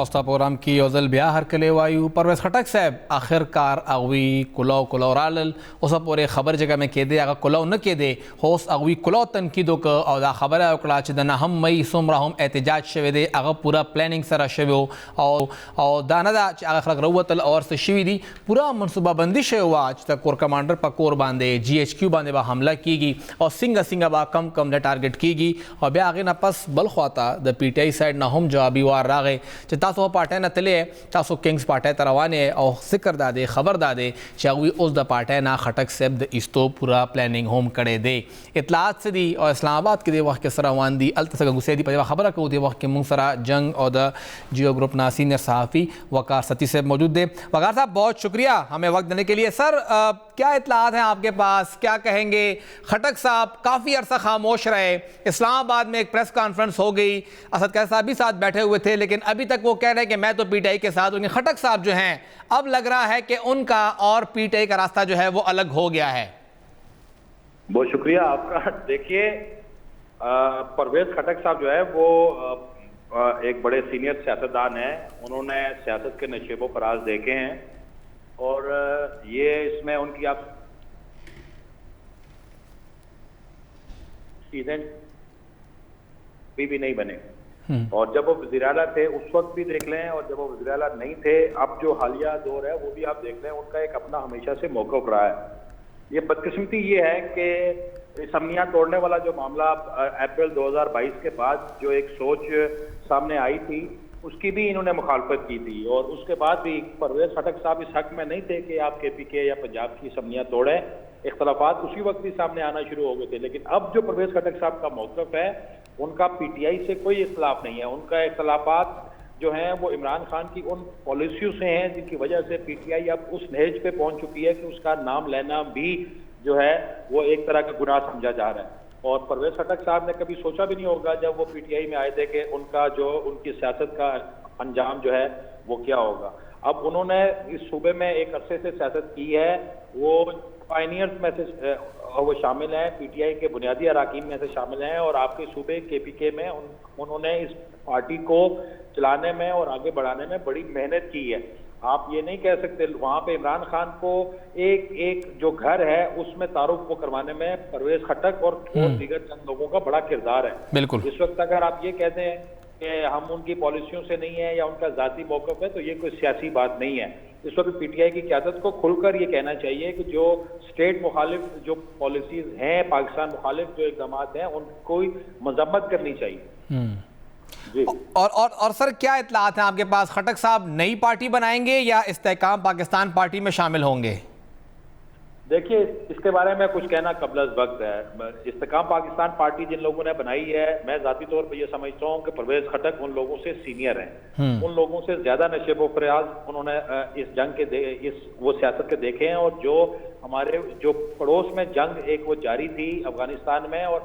اوستا پروګرام کې یو ځل بیا هر کله وایو پرویز خټک صاحب آخرکار اغوی کلو رالل اوس پورې خبر جگہ مې کې دی هغه کلو نه کې دی هوس اغوی کلو تنقید او دا خبره وکړه چې د 9 مې څومره هم احتجاج شوی دی هغه پورا پلانینګ سره شوی او دا نه دا چې هغه خلک راوتل او څه شوی دی پورا منصوبه بندي شوی و چې د کور کمانډر په کور باندې GHQ باندې به حمله کیږي او څنګه به کم د ټارګټ کیږي او بیا هغه نه پس بل خواته د PTI سایډ نه هم جوابي وار راغی چې تاسو پارټای نه تلې تاسو کینګز پارټای ته روانې او ذکر دادې خبر دادې چې هغوی اوس د پارټای نه خټک صاحب د ایستو پورا پلانینګ هم کړی دی اطلاعات څه دي او اسلام آباد کې د وخت کې سره روان دي هلته څنګه غوسې دي په خبره کوو د وخت کې موږ سره جنگ اور د جیو گروپ نا سینئر صحافی وقار ستی صاحب موجود تھے وقار صاحب بہت شکریہ ہمیں وقت دینے کے لیے سر کیا اطلاعات ہیں آپ کے پاس کیا کہیں گے خٹک صاحب کافی عرصہ خاموش رہے اسلام آباد میں ایک پریس کانفرنس ہو گئی اسد قیصر صاحب بھی ساتھ بیٹھے ہوئے تھے لیکن ابھی تک وہ کہہ رہے ہیں کہ میں تو PTI کے ساتھ ہوں خٹک صاحب جو ہیں اب لگ رہا ہے کہ ان کا اور PTI کا راستہ جو ہے وہ الگ ہو گیا ہے بہت شکریہ آپ کا دیکھیے پرویز خٹک صاحب جو ہے وہ ایک بڑے سینئر سیاستدان ہیں انہوں نے سیاست کے نشیب و فراز دیکھے ہیں اور یہ اس میں ان کی آپ سیدھے بھی نہیں بنے اور جب وہ وزیر اعلیٰ تھے اس وقت بھی دیکھ لیں اور جب وہ وزیر اعلیٰ نہیں تھے اب جو حالیہ دور ہے وہ بھی آپ دیکھ لیں ان کا ایک اپنا ہمیشہ سے موقف رہا ہے یہ بدقسمتی یہ ہے کہ اسمبلیاں توڑنے والا جو معاملہ اپریل 2022 کے بعد جو ایک سوچ سامنے آئی تھی اس کی بھی انہوں نے مخالفت کی تھی اور اس کے بعد بھی پرویز خٹک صاحب اس حق میں نہیں تھے کہ آپ KPK یا پنجاب کی اسمبلیاں توڑیں اختلافات اسی وقت بھی سامنے آنا شروع ہو گئے تھے لیکن اب جو پرویز خٹک صاحب کا موقف ہے ان کا PTI سے کوئی اختلاف نہیں ہے ان کا اختلافات جو ہیں وہ عمران خان کی ان پالیسیوں سے ہیں جن کی وجہ سے PTI اب اس نہج پہ پہنچ چکی ہے کہ اس کا نام لینا بھی جو ہے وہ ایک طرح کا گناہ سمجھا جا رہا ہے اور پرویز خٹک صاحب نے کبھی سوچا بھی نہیں ہوگا جب وہ PTI میں آئے تھے کہ ان کا جو ان کی سیاست کا انجام جو ہے وہ کیا ہوگا अब उन्होंने इस सूबे में एक अरसे से सियासत की है, वो पायनियर्स में से वो शामिल हैं, पीटीआई के बुनियादी अराकीन में से शामिल हैं, और आपके सूबे केपीके में उन्होंने इस पार्टी को चलाने में और आगे बढ़ाने में बड़ी मेहनत की है। आप ये नहीं कह सकते, वहां पे इमरान खान को एक एक जो घर है उसमें तारुफ को करवाने में परवेज खट्टक और दीगर चंद लोगों का बड़ा किरदार है। बिल्कुल। इस वक्त अगर आप ये कहते हैं कि हम उनकी पॉलिसियों से नहीं है या उनका जाती मौक़िफ़ है, तो ये कोई सियासी बात नहीं है। इस वक्त पीटीआई की क़यादत को खुलकर ये कहना चाहिए कि जो स्टेट मुखालिफ जो पॉलिसीज हैं, पाकिस्तान मुखालिफ जो इक़दाम हैं, उनको मजम्मत करनी चाहिए। जी। और सर क्या इत्तलात हैं आपके पास, खट्टक साहब नई पार्टी बनाएंगे या इस्तेहकाम पाकिस्तान पार्टी में शामिल होंगे? देखिए, इसके बारे में कुछ कहना कबल वक्त है। इस्तेहकाम पाकिस्तान पार्टी जिन लोगों ने बनाई है, मैं जाती तौर पर यह समझता हूँ कि परवेज खट्टक उन लोगों से सीनियर हैं, उन लोगों से ज्यादा नशेब व फरियाद उन्होंने इस जंग के वो सियासत के देखे हैं, और जो हमारे जो पड़ोस में जंग एक वो जारी थी अफगानिस्तान में, और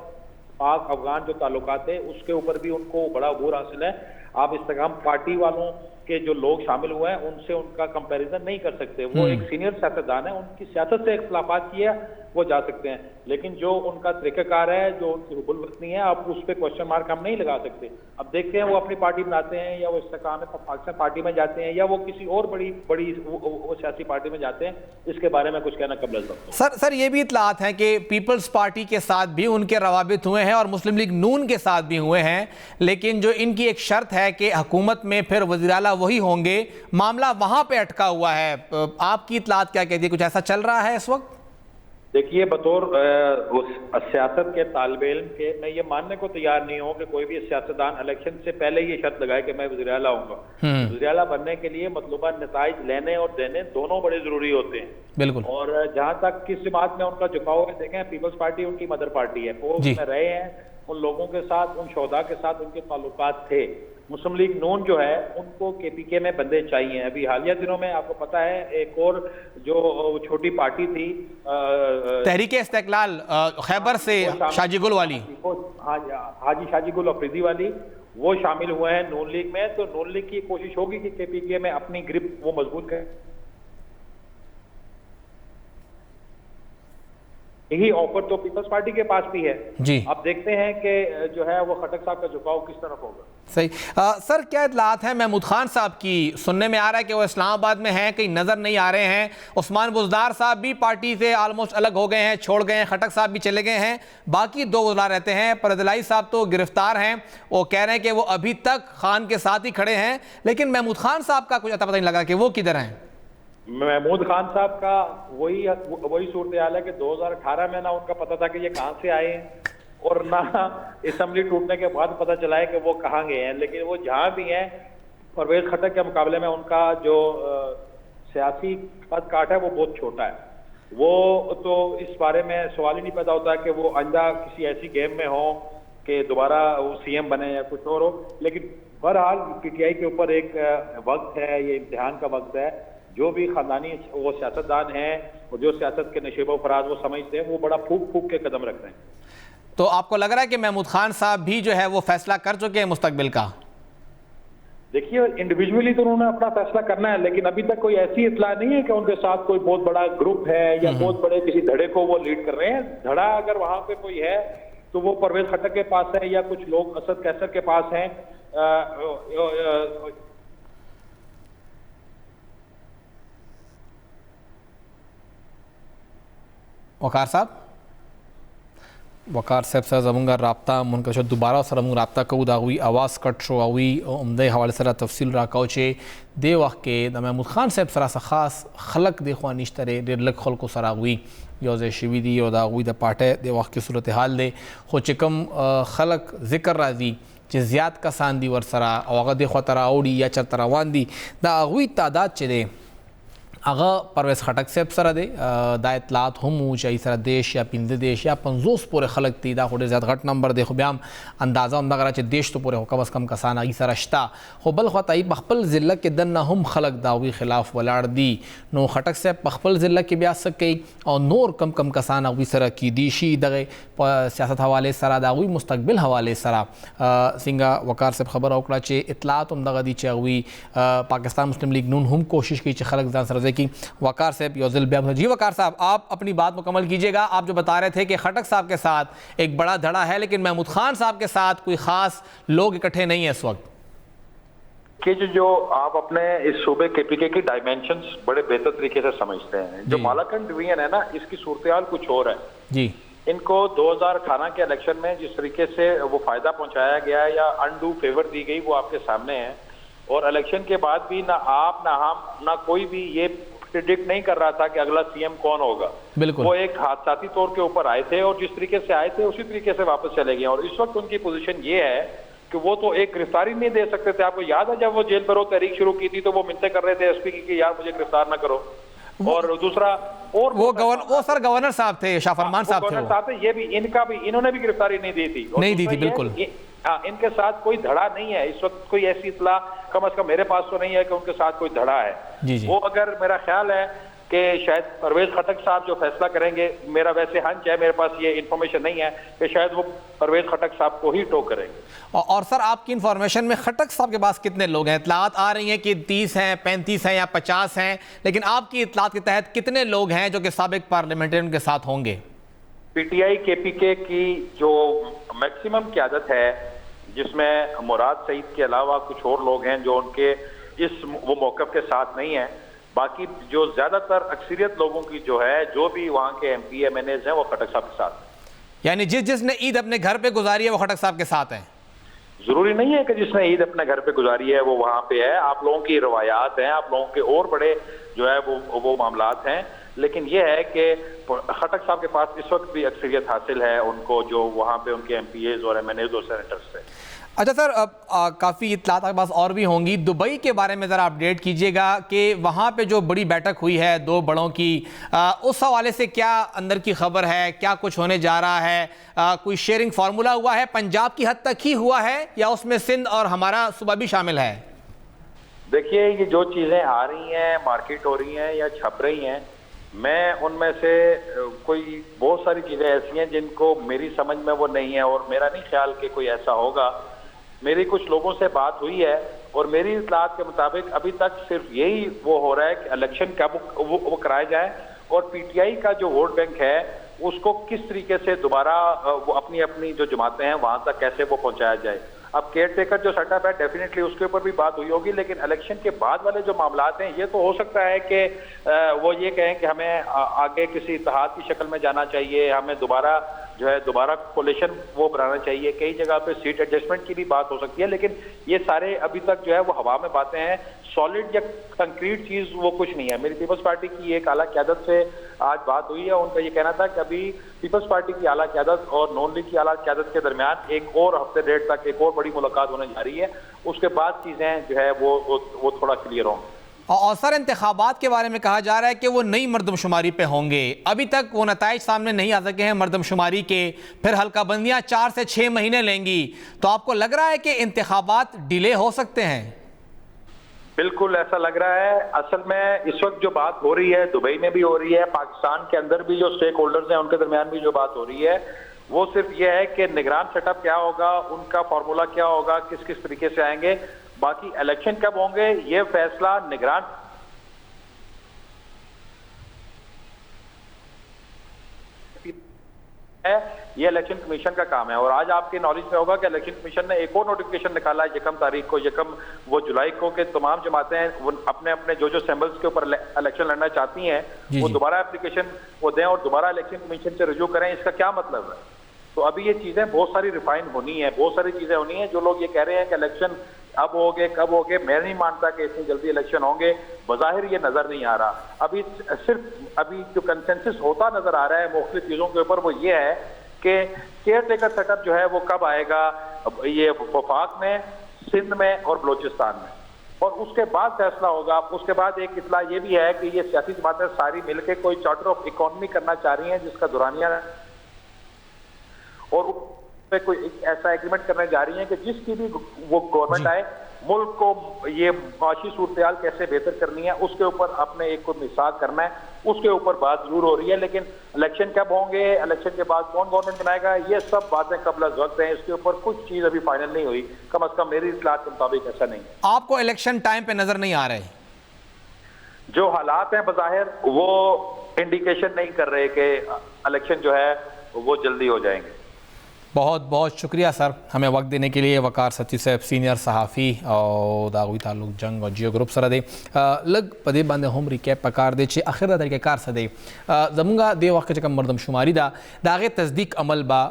पाक अफगान जो ताल्लुकात है उसके ऊपर भी उनको बड़ा अबूर हासिल है। आप इस्तेहकाम पार्टी वालों के जो लोग शामिल हुए हैं उनसे उनका कंपैरिजन नहीं कर सकते। वो एक सीनियर सियासतदान है, उनकी सियासत से इख्तिलाफात की है वो जा सकते हैं, लेकिन जो उनका तरीक़ाकार है, जो उनकी हुबुल वतनी है, आप उस पर क्वेश्चन मार्क हम नहीं लगा सकते। अब देखते हैं वो अपनी पार्टी बनाते हैं या वो इस्तेहकाम पाकिस्तान पार्टी में जाते हैं या वो किसी और बड़ी वो सियासी पार्टी में जाते हैं, इसके बारे में कुछ कहना कबल वक्त। सर ये भी इत्तलात हैं कि पीपल्स पार्टी के साथ भी उनके रवाबित हुए हैं और मुस्लिम लीग नून के साथ भी हुए हैं, लेकिन जो इनकी एक शर्त है कि हुकूमत में फिर वज़ीर आला वही होंगे, मामला वहां पे अटका हुआ है। आपकी इत्तलात क्या कहती है, कुछ ऐसा चल रहा है इस वक्त? देखिए, बतौर उस सियासत के तालिब इल्म के मैं ये मानने को तैयार नहीं हूँ कि कोई भी सियासतदान इलेक्शन से पहले ये शर्त लगाए कि मैं वज़ीर आला होऊंगा। वज़ीर आला बनने के लिए मतलूबा नताइज लेने और देने दोनों बड़े जरूरी होते हैं। बिल्कुल। और जहाँ तक किस जमात में उनका झुकाव है, देखें पीपल्स पार्टी उनकी मदर पार्टी है, वो उसमें रहे हैं, उन लोगों के साथ, उन शोधा के साथ उनके ताल्लुकात थे। मुस्लिम लीग नून जो है उनको केपीके में बंदे चाहिए। अभी हालिया दिनों में आपको पता है एक और जो छोटी पार्टी थी तहरीक इस्तेक़लाल खैबर से शाजीगुल वाली, हाजी शाजीगुल अफरीदी वाली, वो शामिल हुए हैं नून लीग में। तो नून लीग की कोशिश होगी कि केपीके में अपनी ग्रिप वो मजबूत करें। यही ऑफर तो पीपल्स पार्टी के पास भी है जी। अब देखते हैं कि जो है वो खट्टक साहब का झुकाव किस तरफ होगा। सही। सर क्या इत्तलात हैं महमूद खान साहब की? सुनने में आ रहा है कि वो इस्लामाबाद में हैं, कहीं नज़र नहीं आ रहे हैं। उस्मान बुज़दार साहब भी पार्टी से आलमोस्ट अलग हो गए हैं, छोड़ गए हैं, खट्टक साहब भी चले गए हैं, बाकी दो वज़ीर रहते हैं। परदलाई साहब तो गिरफ्तार हैं, वो कह रहे हैं कि वो अभी तक खान के साथ ही खड़े हैं, लेकिन महमूद खान साहब का कुछ अता पता नहीं लगा कि वो किधर हैं। महमूद खान साहब का वही सूरत हाल है कि 2018 में ना उनका पता था कि ये कहाँ से आए हैं, और ना असेंबली टूटने के बाद पता चला है कि वो कहाँ गए हैं। लेकिन वो जहाँ भी हैं, परवेज खट्टक के मुकाबले में उनका जो सियासी पद काट है वो बहुत छोटा है। वो तो इस बारे में सवाल ही नहीं पैदा होता कि वो आइंदा किसी ऐसी गेम में हो कि दोबारा वो सीएम बने या कुछ और हो। लेकिन बहरहाल पीटीआई के ऊपर एक वक्त है, ये इम्तिहान का वक्त है। जो भी खानदानी वो सियासतदान हैं और जो सियासत के नशेब व फराज वो समझते हैं, वो बड़ा फूक फूक के कदम रख रहे हैं। तो आपको लग रहा है कि महमूद खान साहब भी जो है वो फैसला कर चुके हैं मुस्तकबिल का? देखिए, इंडिविजुअली तो उन्होंने अपना फैसला करना है, लेकिन अभी तक कोई ऐसी इत्तला नहीं है कि उनके साथ कोई बहुत बड़ा ग्रुप है या बहुत बड़े किसी धड़े को वो लीड कर रहे हैं। धड़ा अगर वहां पे कोई है तो वो परवेज खट्टक के पास है या कुछ लोग असद कैसर के पास हैं। वकार साहब से ज़मूंगा रबता मुनकश दोबारा सरमूंग रबता कऊ दावी आवाज़ कट शो आवी उमदे हवाले सरा तफसील राकाउचे दे वक्त के महमूद खान साहब सरा सा खास खलक देखवा निश्तरे डेर लख खल को सरागुई योजे शिविदी और दागुई द पाटे दे वक्त की सूरत हाल दे हो चिकम खलक जिक्र राजी जे ज़्याद का सांदी वर सरा और देखवा तरा ओडी या चर तरावान दी दागुई तादाद चले आगा परवेज़ खटक से सर दे दा इतलात हम चाहे सर देश या पिंद देश या 50 पूरे खलक थी दा खुद ज़्यादा घट नंबर देखो ब्याम अंदाज़ा उमदा करा चे देश तो पूरे हो कम अज़ कम कसान आई सर अश्ता हो बल ख़ताई बखपल ज़िला के दन ना हम खलक दावी खिलाफ वलाड़ दी नो खटक से बखपल ज़िला के ब्यास सके और नोर कम कम कसान अवी सर की दीशी दगे सियासत हवाले सरा दावी मुस्तकबिल हवाले सरा सिंगा वकार से खबर औकड़ा चे इतलात उमदा दी चे अवी पाकिस्तान मुस्लिम लीग नून हम कोशिश की चे खलक जान सर की वकार साहब योजिल ब्याम। जी वकार साहब, आप अपनी बात मुकम्मल कीजिएगा। आप जो बता रहे थे कि खटक साहब के साथ एक बड़ा धड़ा है लेकिन महमूद खान साहब के साथ कोई खास लोग इकट्ठे नहीं है इस वक्त कि जो आप अपने इस सूबे केपीके की डायमेंशंस बड़े बेहतर तरीके से समझते हैं। जो मालाकंड डिवीजन है ना, इसकी सूरत कुछ और है जी। इनको 2018 के इलेक्शन में जिस तरीके से वो फायदा पहुंचाया गया या अनडू फेवर दी गई वो आपके सामने है। और इलेक्शन के बाद भी ना आप ना हम ना कोई भी ये प्रिडिक्ट नहीं कर रहा था कि अगला सीएम कौन होगा। बिल्कुल, वो एक हादसाती तौर के ऊपर आए थे और जिस तरीके से आए थे उसी तरीके से वापस चले गए। और इस वक्त उनकी पोजीशन ये है कि वो तो एक गिरफ्तारी नहीं दे सकते थे। आपको याद है जब वो जेल भरो तहरीक शुरू की थी तो वो मिलते कर रहे थे एसपी की कि यार मुझे गिरफ्तार ना करो। और दूसरा और वो गवर्नर साहब थे, शाह फरमान साहब थे, ये भी इन्होंने भी गिरफ्तारी नहीं दी थी बिल्कुल। हाँ, इनके साथ कोई धड़ा नहीं है इस वक्त। कोई ऐसी इतला कम से कम मेरे पास तो नहीं है कि उनके साथ कोई धड़ा है। जी। वो अगर मेरा ख्याल है कि शायद परवेज खटक साहब जो फैसला करेंगे, मेरा वैसे हंच है, मेरे पास ये इन्फॉर्मेशन नहीं है कि शायद वो परवेज खटक साहब को ही टो करेंगे। और सर आपकी इन्फॉर्मेशन में खटक साहब के पास कितने लोग हैं? इतलात आ रही हैं कि 30 हैं, 35 हैं या 50 हैं, लेकिन आपकी इतलात के तहत कितने लोग हैं जो कि साबिक पार्लियामेंटेरियन के साथ होंगे? पीटीआई केपीके की जो मैक्सिमम क़यादत है, जिसमें मुराद सईद के अलावा कुछ और लोग हैं जो उनके वो मौक़िफ़ के साथ नहीं है। बाकी जो ज्यादातर अक्सरियत लोगों की जो है, जो भी वहाँ के एमपी एमएनएज हैं, वो खटक साहब के साथ। यानी जिसने ईद अपने घर पे गुजारी है वो खटक साहब के साथ हैं? जरूरी नहीं है कि जिसने ईद अपने घर पे गुजारी है वो वहाँ पे है। आप लोगों की रवायात हैं, आप लोगों के और बड़े जो है वो मामलात हैं। लेकिन ये है कि खटक साहब के पास इस वक्त भी अक्सरियत हासिल है उनको, जो वहाँ पे उनके एमपीएज और एमएनएज और सेनेटर्स से। अच्छा सर, काफ़ी इतलात आपके पास और भी होंगी। दुबई के बारे में ज़रा अपडेट कीजिएगा कि वहाँ पे जो बड़ी बैठक हुई है दो बड़ों की, उस हवाले से क्या अंदर की खबर है, क्या कुछ होने जा रहा है? कोई शेयरिंग फार्मूला हुआ है? पंजाब की हद तक ही हुआ है या उसमें सिंध और हमारा सूबा भी शामिल है? देखिए, ये जो चीज़ें आ रही हैं, मार्केट हो रही हैं या छप रही हैं, मैं उनमें से कोई बहुत सारी चीज़ें ऐसी हैं जिनको मेरी समझ में वो नहीं है और मेरा नहीं ख्याल कि कोई ऐसा होगा। मेरी कुछ लोगों से बात हुई है और मेरी इतलात के मुताबिक अभी तक सिर्फ यही वो हो रहा है कि इलेक्शन कब वो कराया जाए और पीटीआई का जो वोट बैंक है उसको किस तरीके से दोबारा वो अपनी जो जमातें हैं वहां तक कैसे वो पहुंचाया जाए। अब केयर टेकर जो सेटअप है डेफिनेटली उसके ऊपर भी बात हुई होगी, लेकिन इलेक्शन के बाद वाले जो मामलात हैं ये तो हो सकता है कि वो ये कहें कि हमें आगे किसी इत्तेहाद की शक्ल में जाना चाहिए, हमें दोबारा कोलिशन वो बनाना चाहिए। कई जगह पे सीट एडजस्टमेंट की भी बात हो सकती है, लेकिन ये सारे अभी तक जो है वो हवा में बातें हैं। सॉलिड या कंक्रीट चीज वो कुछ नहीं है। मेरी पीपल्स पार्टी की एक आला क़यादत से आज बात हुई है, उनका ये कहना था कि अभी पीपल्स पार्टी की आला क़यादत और नॉन लीग की आला क़यादत के दरमियान एक और हफ्ते डेढ़ तक एक और बड़ी मुलाकात होने जा रही है। उसके बाद चीजें जो है वो थोड़ा क्लियर होंगी। और सर, इंतखाबात के बारे में कहा जा रहा है कि वो नई मर्दमशुमारी पे होंगे। अभी तक वो नताइज सामने नहीं आ सके हैं मर्दमशुमारी के, फिर हल्का बंदियां 4 से 6 महीने लेंगी, तो आपको लग रहा है कि इंतखाबात डिले हो सकते हैं? बिल्कुल ऐसा लग रहा है। असल में इस वक्त जो बात हो रही है दुबई में भी हो रही है, पाकिस्तान के अंदर भी जो स्टेक होल्डर्स हैं उनके दरमियान भी जो बात हो रही है वो सिर्फ ये है कि निगरान सेटअप क्या होगा, उनका फॉर्मूला क्या होगा, किस किस तरीके से आएंगे। बाकी इलेक्शन कब होंगे ये फैसला निगरान है, ये इलेक्शन कमीशन का काम है। और आज आपके नॉलेज में होगा कि इलेक्शन कमीशन ने एक और नोटिफिकेशन निकाला है यकम जुलाई को कि तमाम जमातें वो अपने अपने जो सिंबल्स के ऊपर इलेक्शन लड़ना चाहती हैं वो दोबारा एप्लीकेशन वो दें और दोबारा इलेक्शन कमीशन से रिव्यू करें। इसका क्या मतलब है? तो अभी ये चीजें बहुत सारी रिफाइन होनी है, बहुत सारी चीजें होनी है। जो लोग ये कह रहे हैं कि इलेक्शन अब होंगे कब होंगे, मैं नहीं मानता कि इतनी जल्दी इलेक्शन होंगे। बज़ाहिर ये नजर नहीं आ रहा। अभी जो कंसेंसस होता नजर आ रहा है मुख्तलिफ चीजों के ऊपर वो ये है कि केयर टेकर सेटअप जो है वो कब आएगा, ये वफाक में, सिंध में और बलोचिस्तान में। और उसके बाद फैसला होगा। उसके बाद एक इतला ये भी है कि ये सियासी जमातें सारी मिलकर कोई चार्टर ऑफ इकोनॉमी करना चाह रही हैं जिसका दुरानिया, और पे कोई ऐसा एग्रीमेंट करने जा रही हैं कि जिसकी भी वो गवर्नमेंट आए, मुल्क को ये माशी सूरत कैसे बेहतर करनी है उसके ऊपर अपने एक को मिसाल करना है, उसके ऊपर बात जरूर हो रही है। लेकिन इलेक्शन कब होंगे, इलेक्शन के बाद कौन गवर्नमेंट बनाएगा, ये सब बातें कबल वक्त हैं। इसके ऊपर कुछ चीज अभी फाइनल नहीं हुई, कम से कम मेरी इत्तलात के मुताबिक ऐसा नहीं है। आपको इलेक्शन टाइम पे नजर नहीं आ रहे? जो हालात हैं बज़ाहिर वो इंडिकेशन नहीं कर रहे कि इलेक्शन जो है वो जल्दी हो जाएंगे। बहुत बहुत शुक्रिया सर हमें वक्त देने के लिए। वकार सती साहब सीनियर सहाफ़ी और दागुई ताल्लुक जंग और जियो ग्रुप सर दे लग पदे बांधे हम रिकैप पकार दे आखिर दा तरीके कार सदे जमुंगा दे वक्त कम मरदमशुमारी दागे तस्दीक अमल बा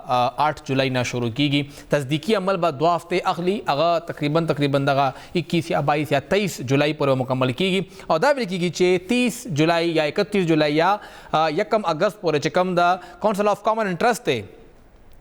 8 जुलाई ना शुरू कीगी। तस्दीकी अमल बा 2 हफ्ते अगली अगा तकरीबन दगा 21 या 22 या 23 जुलाई पर मुकम्मल कीगी और दावी कीगी चे 30 जुलाई या 31 जुलाई या 1 अगस्त पर चकम दा काउंसिल ऑफ कॉमन इंटरेस्ट थे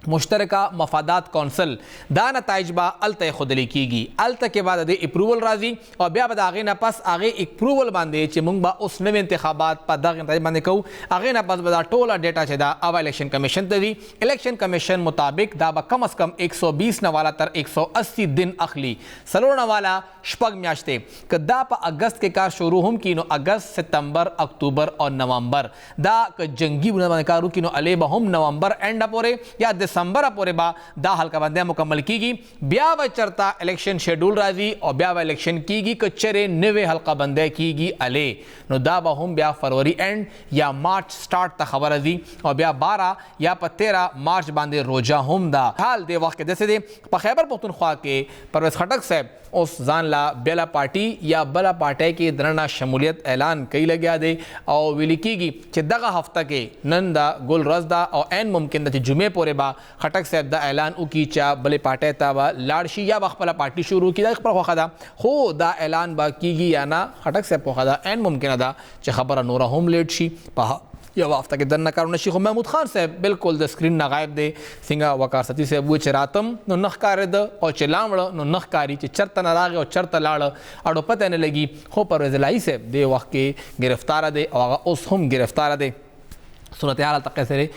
मुश्तरका मफादात कौंसल दा नताइजबा अलत खुदली कीगी। अलत के बाद अदे अप्रूवल राजी और ब्या बद आगे न पास आगे अप्रूवल बांधे चे मुंग बा उस नवे इंतखाबात पा दा नताइज बांधे कहू आगे न पास बदा टोला डेटा छदा अब इलेक्शन कमीशन तदी इलेक्शन कमीशन मुताबिक दा बा कम अज कम 120 नवाला तर 180 दिन अखली सलोर नवाला शपग म्याश्ते कदा पा अगस्त के कार शुरू हम कीनो अगस्त सितंबर अक्टूबर और नवंबर दा क जंगी बुना कारू कीनो अले हम नवंबर एंड अपोरे या दिसंबर अपोरे बा दा हल्का बंदे मुकम्मल कीगी। ब्याव चरता इलेक्शन शेड्यूल राजी और ब्याव इलेक्शन कीगी कच्चरे नवे हल्का बंदे कीगी अले नो दा बा हम ब्या फरवरी एंड या मार्च स्टार्ट ता खबर दी और ब्या 12 या 13 मार्च बांधे रोजा हम दा हाल दे वक्त जैसे दे खैबर पख्तूनख्वा के परवेज खटक साहब उस जानला बेला पार्टी या बला पार्टी की दरना शमूलियत ऐलान कई लग्या दे और विलिकीगी कि दगा हफ्ता के नंदा गुल रजदा और एन मुमकिन द जुमे पोरे बा खटक साहब दा ऐलान उकी चा बले पार्टी ताबा लाड़शी या बखपला पार्टी शुरू की पर खदा हो दा ऐलान बा कीगी या ना खटक साहब को खदा एन मुमकिन दा च खबर नूरा होम लेट शी पहा या वाफ्ता के दन नकार नशी महमूद खान साहब बिल्कुल द स्क्रीन ना गायब दे सिंगा वकार सती से वो चरातम नो नखकार द और चलावड़ नो नखकारी चरत नाराग और चरत लाड़ अड़ो पता न लगी हो परवेज लाई से दे वक्त के गिरफ्तार दे और उस हम गिरफ्तार दे सूरत हाल तक से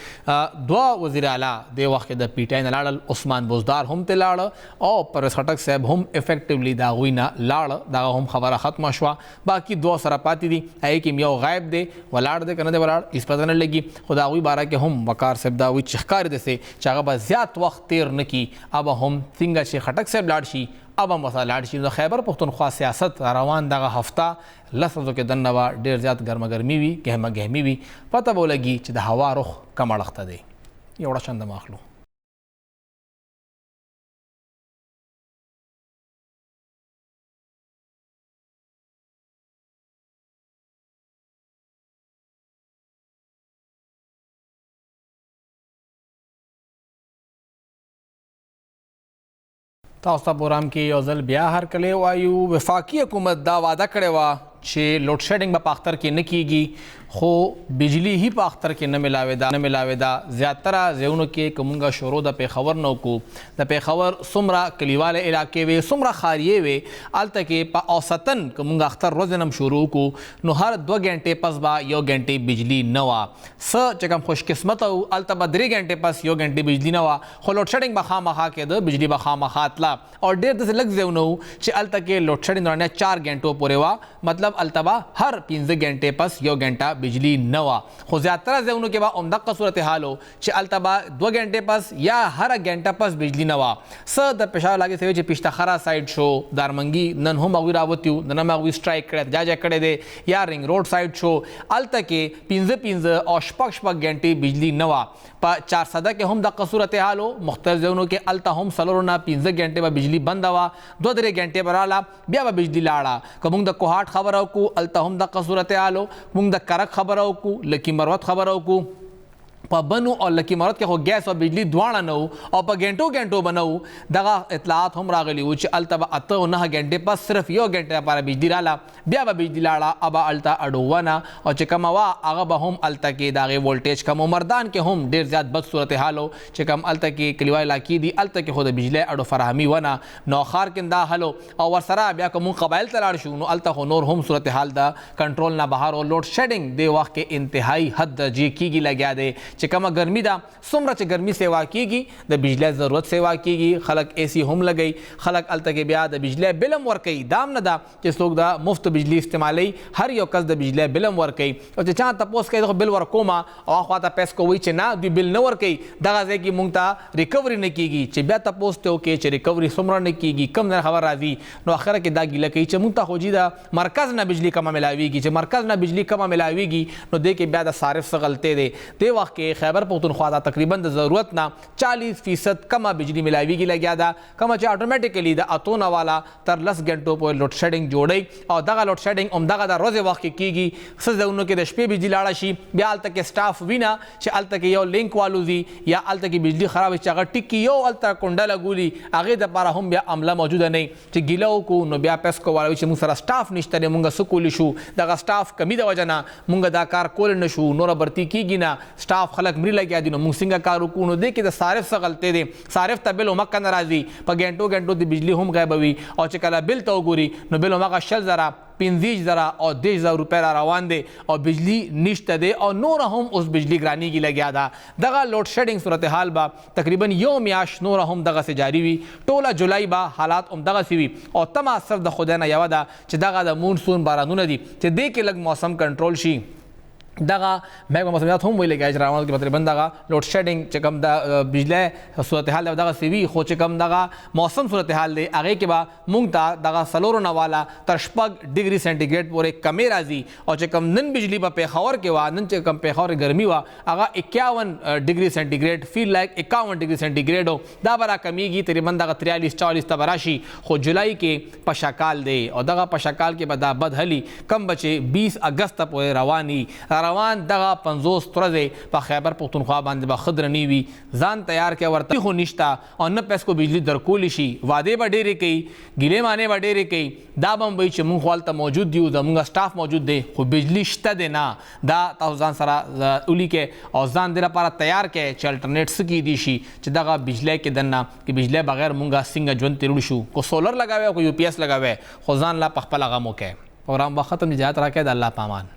दुआ वज़ीर आला दे वक्त द पीटीआई न लाड़ल उस्मान बुजदार हम ते लाड़ और परवेज खटक साहब हम इफेक्टिवली दागुई ना लाड़ दागा हम खबर ख़त्म शुआ बाकी दो सरा पाती दी है कि मियाँ गायब दे वलाड़ दे कन दे वलाड़ इस पता न लगी खुदागुई बारा के हम वकार साहब दागुई चहकार दे से चागा बा ज़्यादा वक्त तेर न की अब हम सिंगा से खटक साहब लाड़शी अब हम वसा लाड़शी खैबर पख्तूनख्वा सियासत रवान दगा हफ्ता लफ्ज़ों के दन्नवा डेर ज़्यादा गर्मा गर्मी भी गहमा गहमी भी पता बो लगी च हवा रुख कम अड़खता दे एवढा चंद माखलो। तास्ता प्रोग्राम की योजल ब्या हर कले वायु वफाकी हुकूमत दा वादा करे वा छे लोड शेडिंग बा पाख्तर की न कीगी खो बिजली ही पाख्तर के न मिलावेदा ज़्यादातर जेउन के कमुंगा शोरो द पेखवर नौ को द पेखवर सुमरा कलीवाले इलाके वे सुमरा खारिये वे आल तक पा औसतन कमुंगा अख्तर रोज़नम शुरू को नो हर 2 घंटे पस बा यो घंटे बिजली नवा स चकम खुशकिस्मत हो आल तबा 3 घंटे पस यो घंटे बिजली नवा खो लोड शेडिंग बखा मखा के द बिजली बखा मखातला और डेढ़ दस लग जेउन हो चे आल तक लोड शेडिंग दौरान 4 घंटों पुरेवा मतलब अल्तबा हर 15 घंटे पस यो घंटा बिजली नवा खो ज़्यादातर जेउन के बा उमदा सूरत हाल हो चे अल्तबा 2 घंटे पस या हर घंटा पस बिजली नवा स द पेशा लागे से पिश्तखरा साइड शो दारमंगी नन हम अगवी रावत्यू नन अगवी स्ट्राइक करे जा करे दे या रिंग रोड साइड शो अल तक 15 और शपक घंटे बिजली नवा पा 4 सदा के हम द सूरत हाल हो मुख्तलिफ जेउन के अलता हम सलोरना 15 घंटे बा बिजली बंद हवा 2 घंटे बराला ब्या बिजली लाड़ा कमुंग द कोहाट खबर को अल्ता हम द सूरत हाल हो मुंग द करक खबर को लकी मरवत खबर को په بنو او لکی مرد کې خو ګیس او بجلی دواړه نه او په ګنټو بنو دغه اطلاعات هم راغلي و چې الته به 8 او 9 غنټې پس صرف یو غنټه لپاره بجلی رااله بیا به بجلی لاړه ابا الته اډوونه او چې کومه وا هغه به هم الته کې دغه وولټیج کم مردان کې هم ډیر زیات بد صورتحال چې کوم الته کې کلیوای علاقې دي الته کې خو د بجلی اډو فراهمي ونه نو خار کې دا حل او ورسره بیا کوم قبایل ته لاړ شو نو الته خو نور هم صورتحال دا کنټرول نه بهر او لوډ شیډینګ دی وخت کې انتهایی حد درجه کېږي لګیا دی چې کومه ګرمي ده څومره چې ګرمي سیوا کېږي د بجلی ضرورت سیوا کېږي خلک اے سی هم لګوي خلک الته کې بیا د بجلی بل هم ورکوي دام نه ده چې څوک دا مفت بجلی استعمالوي هر یو کس د بجلی بل هم ورکوي او چې چا تپوس کوي دغه بل ورکوما او خواته پیس کوي چې نه دوی بل نه ورکوي دغه ځای کې مونږ ته ریکوري نه کېږي چې بیا تپوس ته وکړي چې ریکوري څومره نه کېږي کم نه خبر راځي نو اخره کې دا ګیله کوي چې مونږ ته خو جي د مرکز نه بجلی کمه ملاویږي چې مرکز نه بجلی کمه ملاویږي نو دې کې بیا د صارف څه غلطۍ دی دې وخت کې خیبر پختونخوا ته تقریبا د ضرورت نه 40% کمه بجلی ملاویږي لګیا ده کومه چې اتوماتیکلی د اتونه والا تر 10 غنټو پورې لوډ شیډینګ جوړي او دغه لوډ شیډینګ هم دغه د ورځې وخت کې کیږي څه ځایونو کې د شپې بجلی لاړه شي بیا هلته کې سټاف وینه چې هلته کې یو لینک والوځي یا هلته کې بجلی خراب چې هغه ټیک یو هلته کونډه لګولي هغې دپاره هم بیا عمله موجوده نه چې ګیله وکړو نو بیا پیسکو والا وي چې موږ سره سټاف نشته دی موږ څه کولی شو دغه سټاف کمی د وجه نه موږ دا کار کولی نه شو نوره برتي کېږي نه سټاف خلک مري لګیا دي نو موږ څنګه کار وکړو نو دې کې د صارف څه غلطۍ دی صارف ته بل همکه نه راځي په ګنټو د بجلی هم غیبوي او چې کله بل ته وګوري نو بل همغه 10,000 15,000 او 10,000 روپۍ را روان دي او بجلی نشته دی او نور هم اوس بجلی ګرانیږي لګیا ده دغه لوډ شیډینګ صورتحال به تقریبا یو میاشت نور هم دغسې جاري وي ټوله جولای به حالات هم دغسې وي او تمه صرف د خدای نه یوه ده چې دغه د مونسون بارانونه دي چې دې کې لږ موسم کنټرول شي دغه محکمه موسمیات هم ویلي چې راوند کې تقریبا دغه لوډ شیډینګ چې کوم د بجلی صورتحال دی دغسې وي خو چې کوم دغه موسم صورتحال دی هغې کې به مونږ ته دغه 4 نه والا تر 6 ډګري سینټیګریډ پورې کمې راځي او چې کوم نن بجلی په پیښور کې وه نن چې کوم پیښور ګرمي وه هغه 51 ډګري سینټیګریډ فیل لایک 51 ډګري سینټیګریډ و دا به راکمیږي تقریبا دغه 43-44 ته به راشي خو جولای کې پشکال دی او دغه پشکال کې به دا بد هلي کم بچې 20 اګست ته پورې رواني روان دغه 50 ورځې په خیبر پختونخوا باندې به ښه درنې وي ځان تیار کړه ورته خو نشته او نه پیسکو بجلی درکولی شي وعدې به ډېرې کوي ګیلې مانې به ډېرې کوي دا به هم وایي چې مونږ خو هلته موجود دي زمونږ سټاف موجود دی خو بجلی شته دی نه دا تاسو ځان سره ولیکئ او ځان دې لپاره تیار کړئ چې الټرنیټ څه کیدی شي چې دغه بجلی کې دننه کې بجلی بغیر مونږ څنګه ژوند تېرولی شو کو سولر لګوئ او کو UPS لګوئ خو ځان لا په خپله غم وکړئ پروګرام به ختم دی اجازت راکړئ د الله په امان